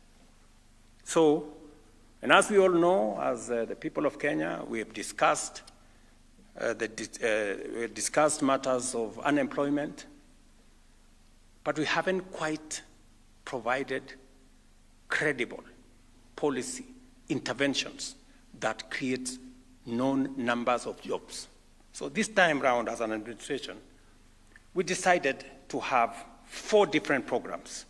So, and as we all know, as the people of Kenya, we have discussed matters of unemployment, but we haven't quite provided credible policy interventions that create known numbers of jobs. So this time round, as an administration, we decided to have 4 different programs.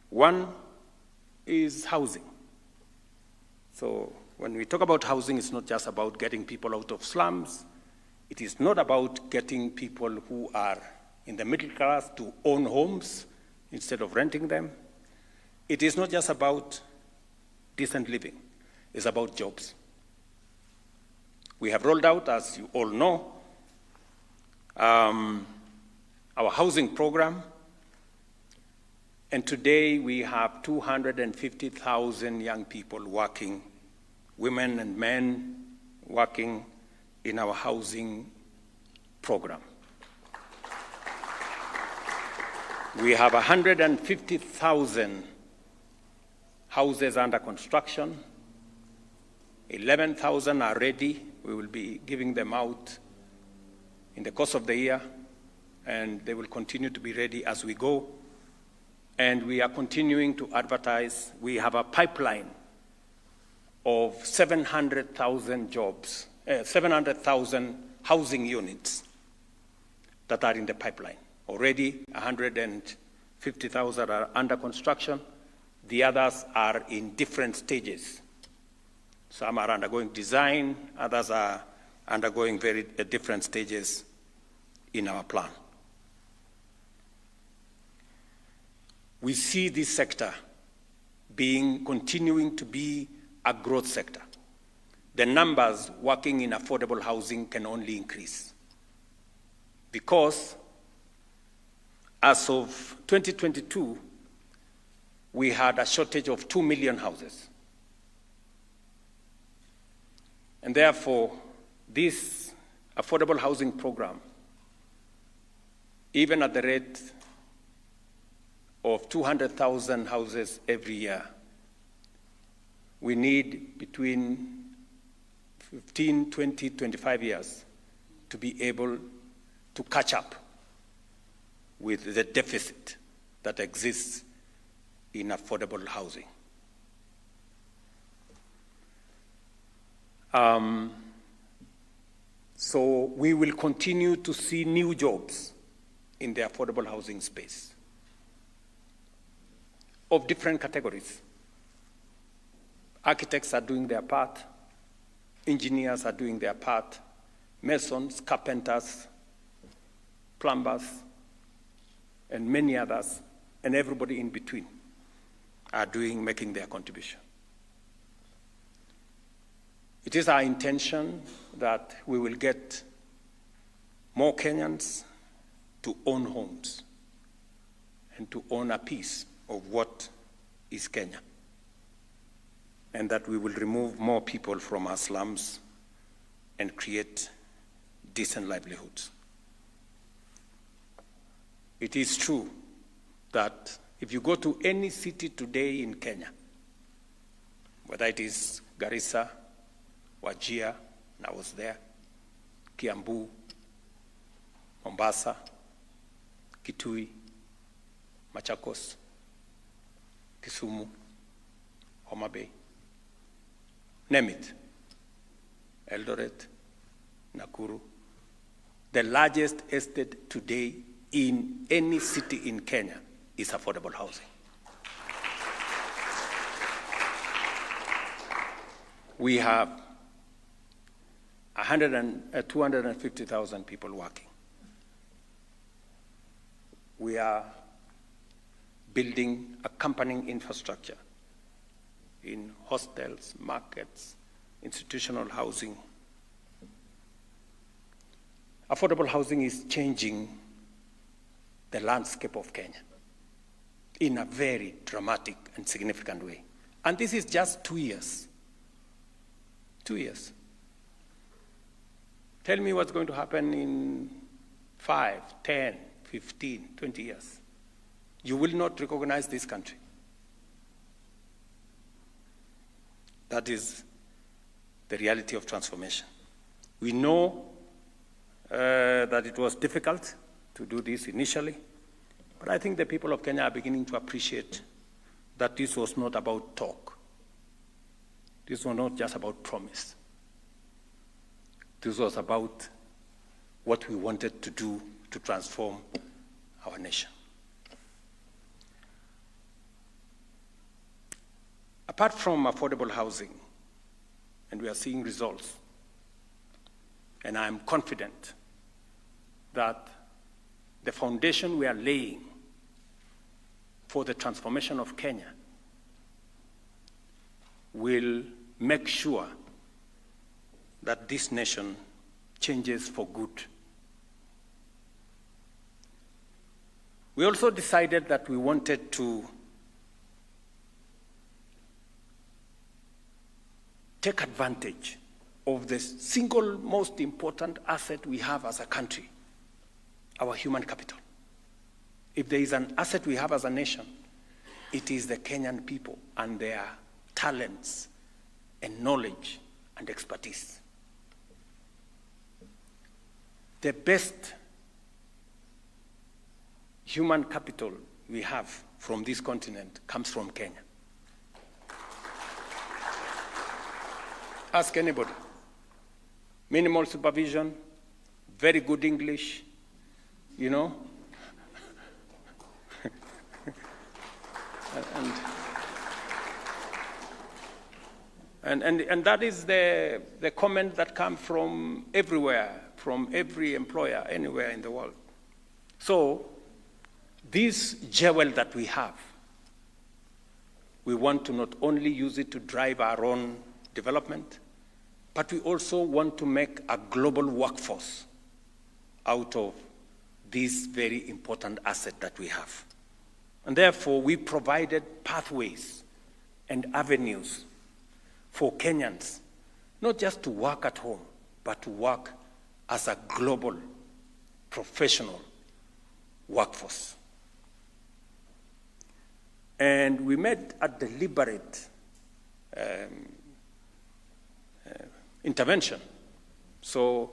One is housing. So when we talk about housing, it's not just about getting people out of slums. It is not about getting people who are in the middle class to own homes instead of renting them. It is not just about decent living. It's about jobs. We have rolled out, as you all know, our housing program, and today we have 250,000 young people working, women and men working in our housing program. We have 150,000 houses under construction. 11,000 are ready. We will be giving them out in the course of the year, and they will continue to be ready as we go. And we are continuing to advertise. We have a pipeline of 700,000 jobs, 700,000 housing units that are in the pipeline. Already 150,000 are under construction. The others are in different stages. Some are undergoing design, others are undergoing very different stages in our plan. We see this sector continuing to be a growth sector. The numbers working in affordable housing can only increase because as of 2022, we had a shortage of 2 million houses. And therefore, this affordable housing program, even at the rate of 200,000 houses every year, we need between 15, 20, 25 years to be able to catch up with the deficit that exists in affordable housing. So we will continue to see new jobs in the affordable housing space of different categories. Architects are doing their part, engineers are doing their part, masons, carpenters, plumbers, and many others, and everybody in between are making their contribution. It is our intention that we will get more Kenyans to own homes and to own a piece of what is Kenya, and that we will remove more people from our slums and create decent livelihoods. It is true that if you go to any city today in Kenya, whether it is Garissa, Wajir, and I was there, Kiambu, Mombasa, Kitui, Machakos, Kisumu, Homa Bay, name it, Eldoret, Nakuru, the largest estate today in any city in Kenya is affordable housing. We have 250,000 people working. We are building accompanying infrastructure in hostels, markets, institutional housing. Affordable housing is changing the landscape of Kenya in a very dramatic and significant way. And this is just 2 years. 2 years. Tell me what's going to happen in 5, 10, 15, 20 years. You will not recognize this country. That is the reality of transformation. We know that it was difficult to do this initially, but I think the people of Kenya are beginning to appreciate that this was not about talk. This was not just about promise. This was about what we wanted to do to transform our nation. Apart from affordable housing, and we are seeing results, and I am confident that the foundation we are laying for the transformation of Kenya will make sure that this nation changes for good. We also decided that we wanted to take advantage of the single most important asset we have as a country, our human capital. If there is an asset we have as a nation, it is the Kenyan people and their talents and knowledge and expertise. The best human capital we have from this continent comes from Kenya. Ask anybody. Minimal supervision, very good English, you know. And that is the comment that comes from everywhere, from every employer, anywhere in the world. So, this jewel that we have, we want to not only use it to drive our own development, but we also want to make a global workforce out of this very important asset that we have. And therefore, we provided pathways and avenues for Kenyans, not just to work at home, but to work as a global, professional workforce. And we made a deliberate intervention. So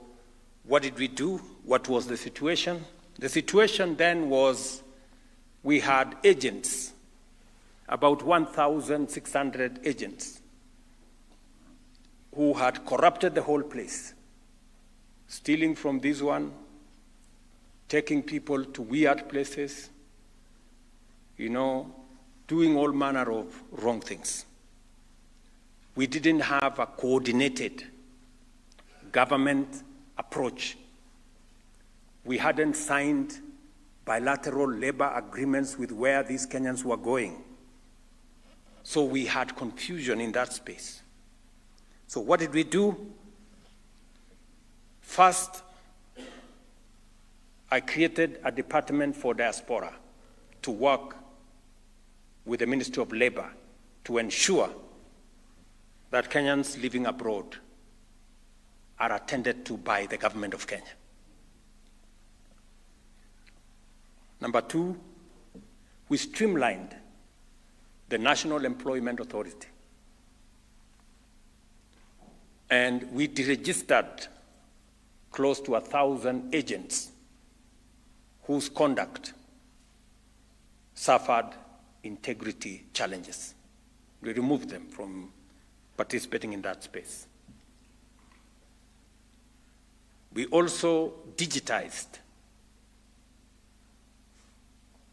what did we do? What was the situation? The situation then was we had agents, about 1,600 agents, who had corrupted the whole place, stealing from this one, taking people to weird places, you know, doing all manner of wrong things. We didn't have a coordinated government approach. We hadn't signed bilateral labor agreements with where these Kenyans were going. So we had confusion in that space. So what did we do? First, I created a department for diaspora to work with the Ministry of Labor to ensure that Kenyans living abroad are attended to by the government of Kenya. Number two, we streamlined the National Employment Authority. And we deregistered close to 1,000 agents whose conduct suffered integrity challenges. We removed them from participating in that space. We also digitized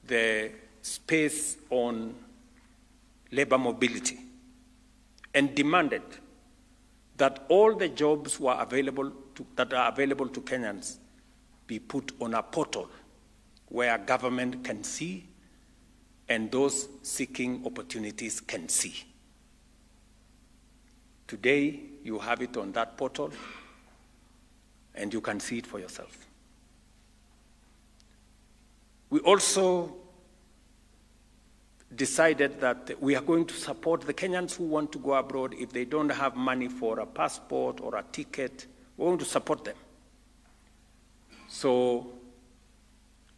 the space on labor mobility and demanded that all the jobs that are available to Kenyans be put on a portal where government can see and those seeking opportunities can see. Today, you have it on that portal and you can see it for yourself. We also decided that we are going to support the Kenyans who want to go abroad. If they don't have money for a passport or a ticket, we're going to support them. So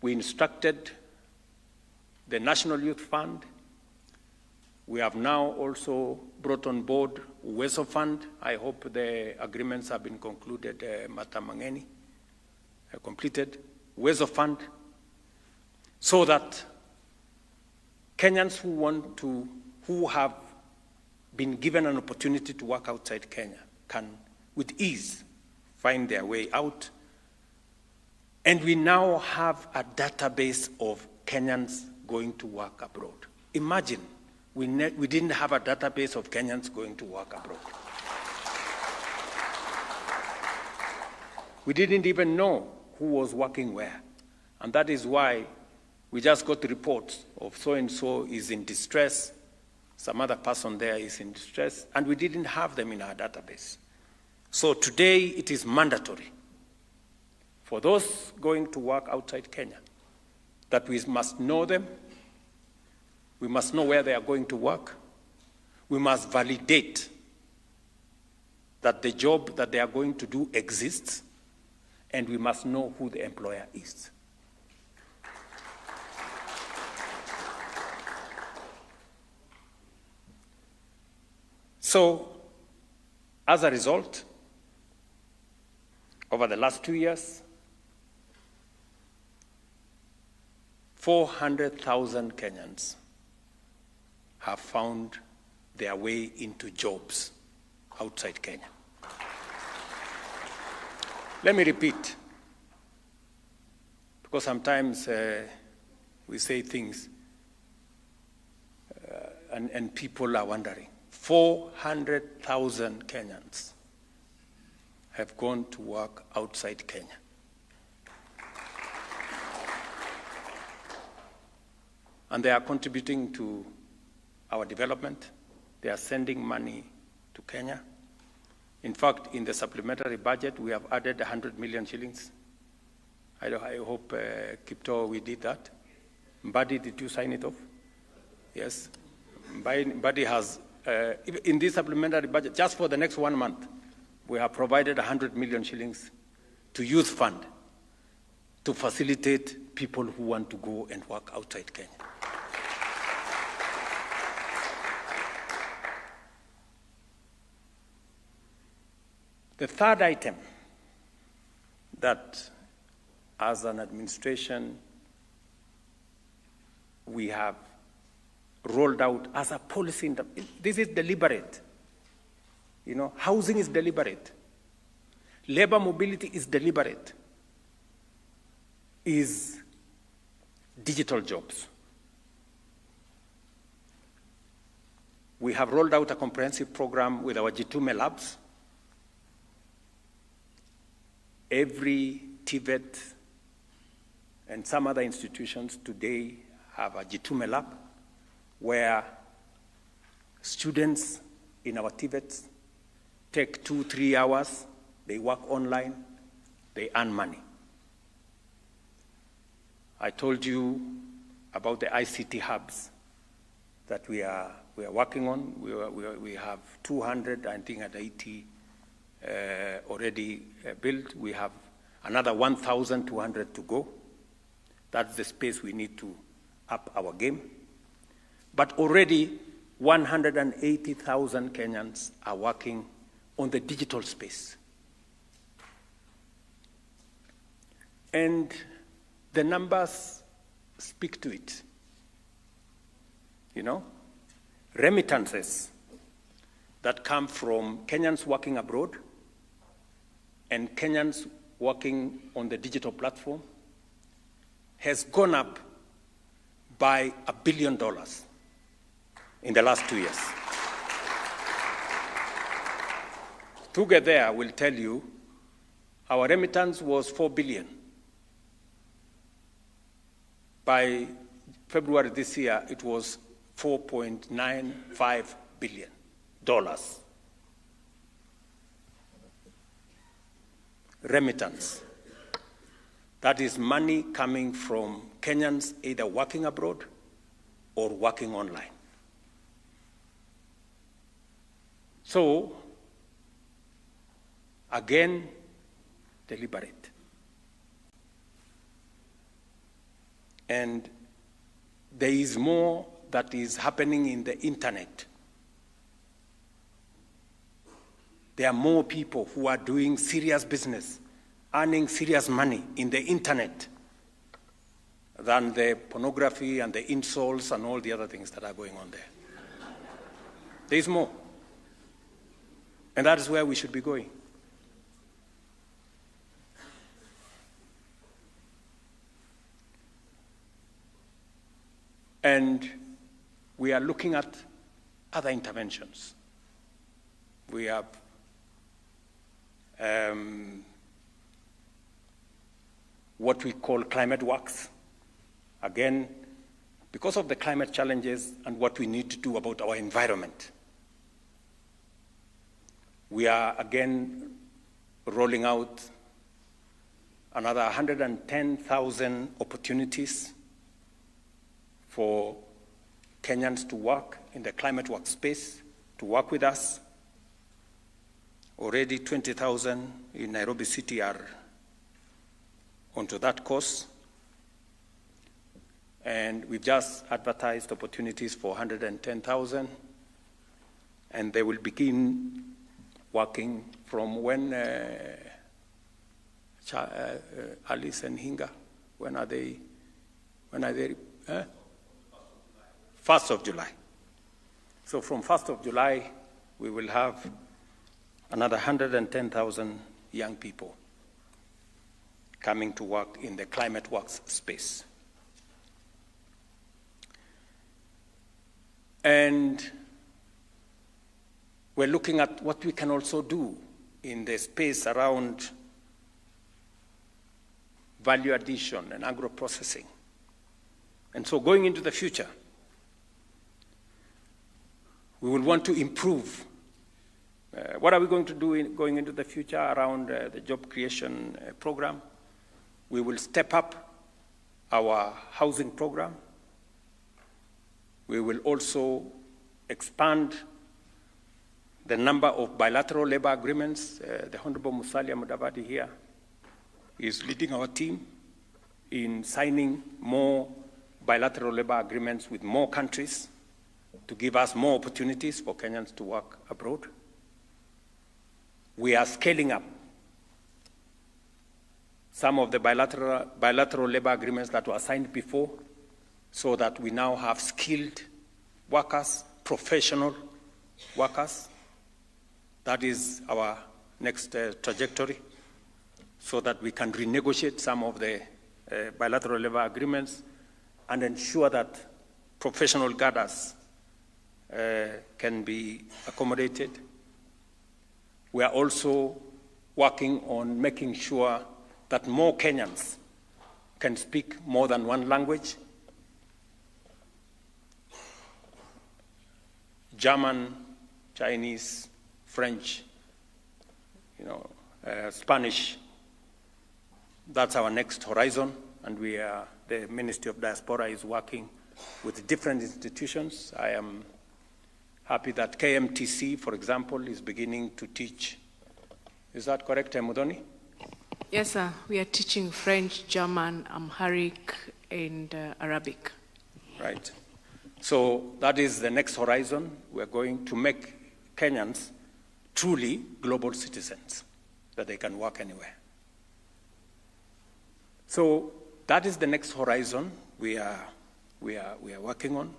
we instructed the National Youth Fund. We have now also brought on board Uwezo Fund. I hope the agreements have been concluded, Matamangeni, completed. Uwezo Fund, so that Kenyans who have been given an opportunity to work outside Kenya can, with ease, find their way out. And we now have a database of Kenyans going to work abroad. Imagine, we didn't have a database of Kenyans going to work abroad. We didn't even know who was working where. And that is why we just got reports of so-and-so is in distress, some other person there is in distress, and we didn't have them in our database. So today it is mandatory for those going to work outside Kenya that we must know them, we must know where they are going to work, we must validate that the job that they are going to do exists, and we must know who the employer is. So, as a result, over the last 2 years, 400,000 Kenyans have found their way into jobs outside Kenya. Let me repeat, because sometimes we say things and people are wondering. 400,000 Kenyans have gone to work outside Kenya. And they are contributing to our development. They are sending money to Kenya. In fact, in the supplementary budget, we have added 100 million shillings. I hope, Kipto, we did that. Mbadi, did you sign it off? Yes. Mbadi has, in this supplementary budget, just for the next 1 month, we have provided 100 million shillings to youth fund to facilitate people who want to go and work outside Kenya. The third item that, as an administration, we have rolled out as a policy, this is deliberate. You know, housing is deliberate. Labor mobility is deliberate. Is digital jobs. We have rolled out a comprehensive program with our Jitume labs. Every TVET and some other institutions today have a Jitume lab where students in our TVETs take 2-3 hours, they work online, they earn money. I told you about the ICT hubs that we are working on. We have 280 already built. We have another 1,200 to go. That's the space we need to up our game. But already 180,000 Kenyans are working on the digital space. And the numbers speak to it. You know, remittances that come from Kenyans working abroad and Kenyans working on the digital platform has gone up by $1 billion in the last 2 years. Together, I will tell you, our remittance was $4 billion. By February this year, it was $4.95 billion. Remittance. That is money coming from Kenyans either working abroad or working online. So, again, deliberate. And there is more that is happening in the internet. There are more people who are doing serious business, earning serious money in the internet than the pornography and the insults and all the other things that are going on there. There is more. And that is where we should be going. And we are looking at other interventions. We have what we call climate works. Again, because of the climate challenges and what we need to do about our environment, we are again rolling out another 110,000 opportunities for Kenyans to work in the climate workspace, to work with us. Already 20,000 in Nairobi City are onto that course. And we've just advertised opportunities for 110,000, and they will begin working from when, Alice and Hinga, when are they? 1st of July. So from 1st of July, we will have another 110,000 young people coming to work in the climate works space. And we're looking at what we can also do in the space around value addition and agro-processing. And so going into the future, we will want to improve. What are we going to do going into the future around the job creation program? We will step up our housing program. We will also expand the number of bilateral labor agreements. The Honorable Musalia Mudavadi here is leading our team in signing more bilateral labor agreements with more countries to give us more opportunities for Kenyans to work abroad. We are scaling up some of the bilateral labor agreements that were signed before, so that we now have skilled workers, professional workers. That is our next trajectory, so that we can renegotiate some of the bilateral labor agreements and ensure that professional cadres can be accommodated. We are also working on making sure that more Kenyans can speak more than one language. German, Chinese, French, Spanish. That's our next horizon, and the Ministry of Diaspora is working with different institutions. I am happy that KMTC, for example, is beginning to teach. Is that correct, Mudoni? Yes, sir. We are teaching French, German, Amharic, and Arabic. Right. So that is the next horizon. We're going to make Kenyans truly global citizens, that they can work anywhere. So that is the next horizon we are working on.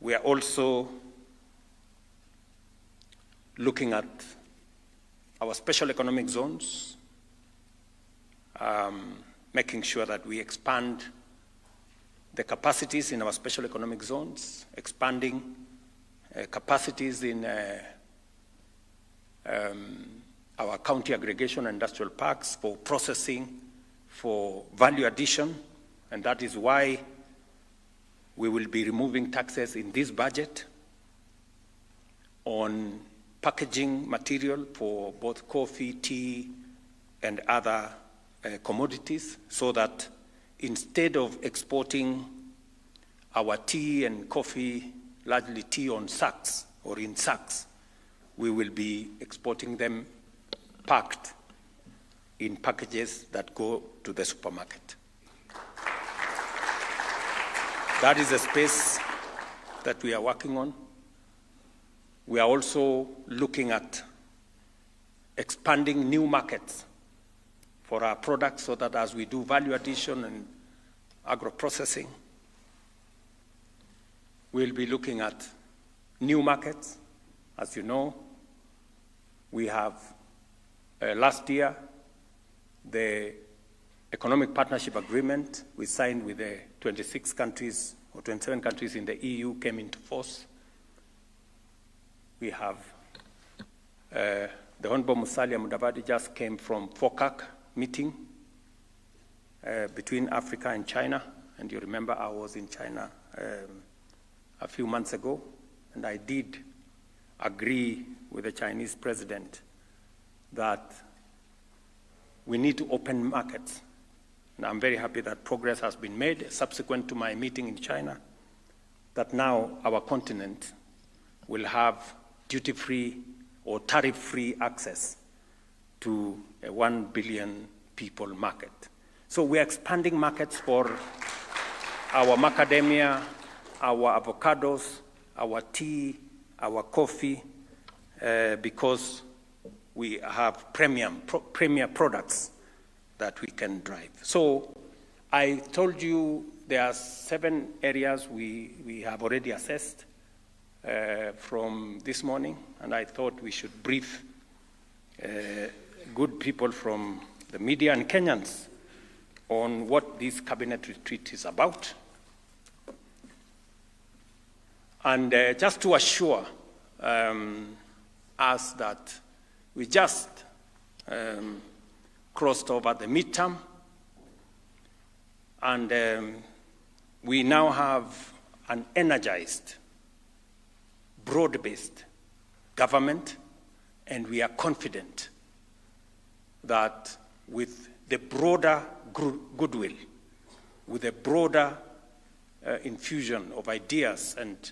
We are also looking at our special economic zones, making sure that we expand the capacities in our special economic zones, expanding capacities in our county aggregation and industrial parks for processing, for value addition, and that is why we will be removing taxes in this budget on packaging material for both coffee, tea, and other commodities, so that instead of exporting our tea and coffee, largely tea on sacks or in sacks, we will be exporting them packed in packages that go to the supermarket. That is a space that we are working on. We are also looking at expanding new markets for our products, so that as we do value addition and agro-processing, we'll be looking at new markets. As you know, we have last year the Economic Partnership Agreement we signed with the 26 countries or 27 countries in the EU came into force. We have the Honorable Musalia Mudavadi just came from FOCAC meeting between Africa and China, and you remember I was in China a few months ago, and I did agree with the Chinese president that we need to open markets. And I'm very happy that progress has been made subsequent to my meeting in China, that now our continent will have duty-free or tariff-free access to a 1 billion people market. So we're expanding markets for our macadamia, our avocados, our tea, our coffee, because we have premier products that we can drive. So I told you there are 7 areas we have already assessed from this morning, and I thought we should brief good people from the media and Kenyans on what this cabinet retreat is about. And just to assure us that we just crossed over the midterm, and we now have an energized, broad-based government, and we are confident that with the broader goodwill, with a broader infusion of ideas and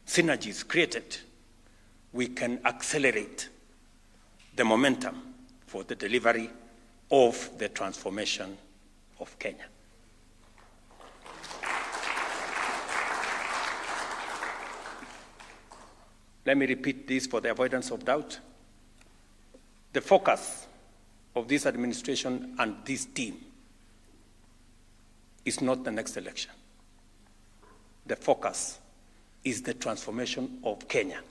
synergies created, we can accelerate the momentum for the delivery of the transformation of Kenya. Let me repeat this for the avoidance of doubt. The focus of this administration and this team is not the next election. The focus is the transformation of Kenya.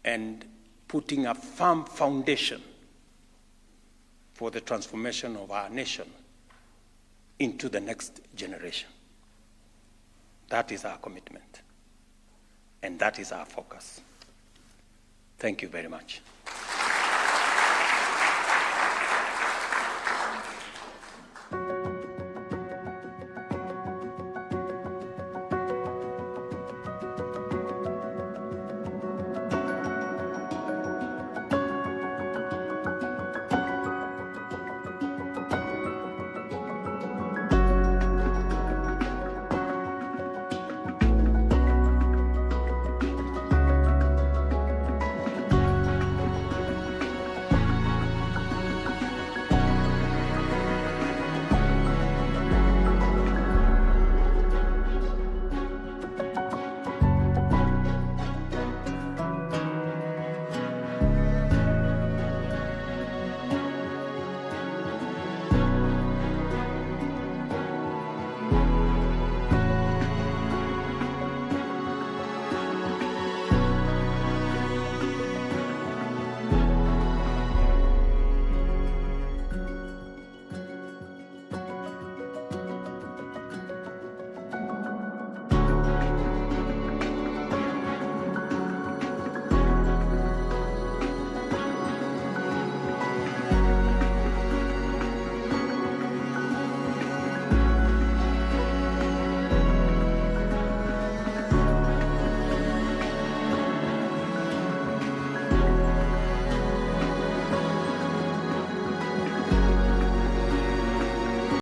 And putting a firm foundation for the transformation of our nation into the next generation. That is our commitment, and that is our focus. Thank you very much.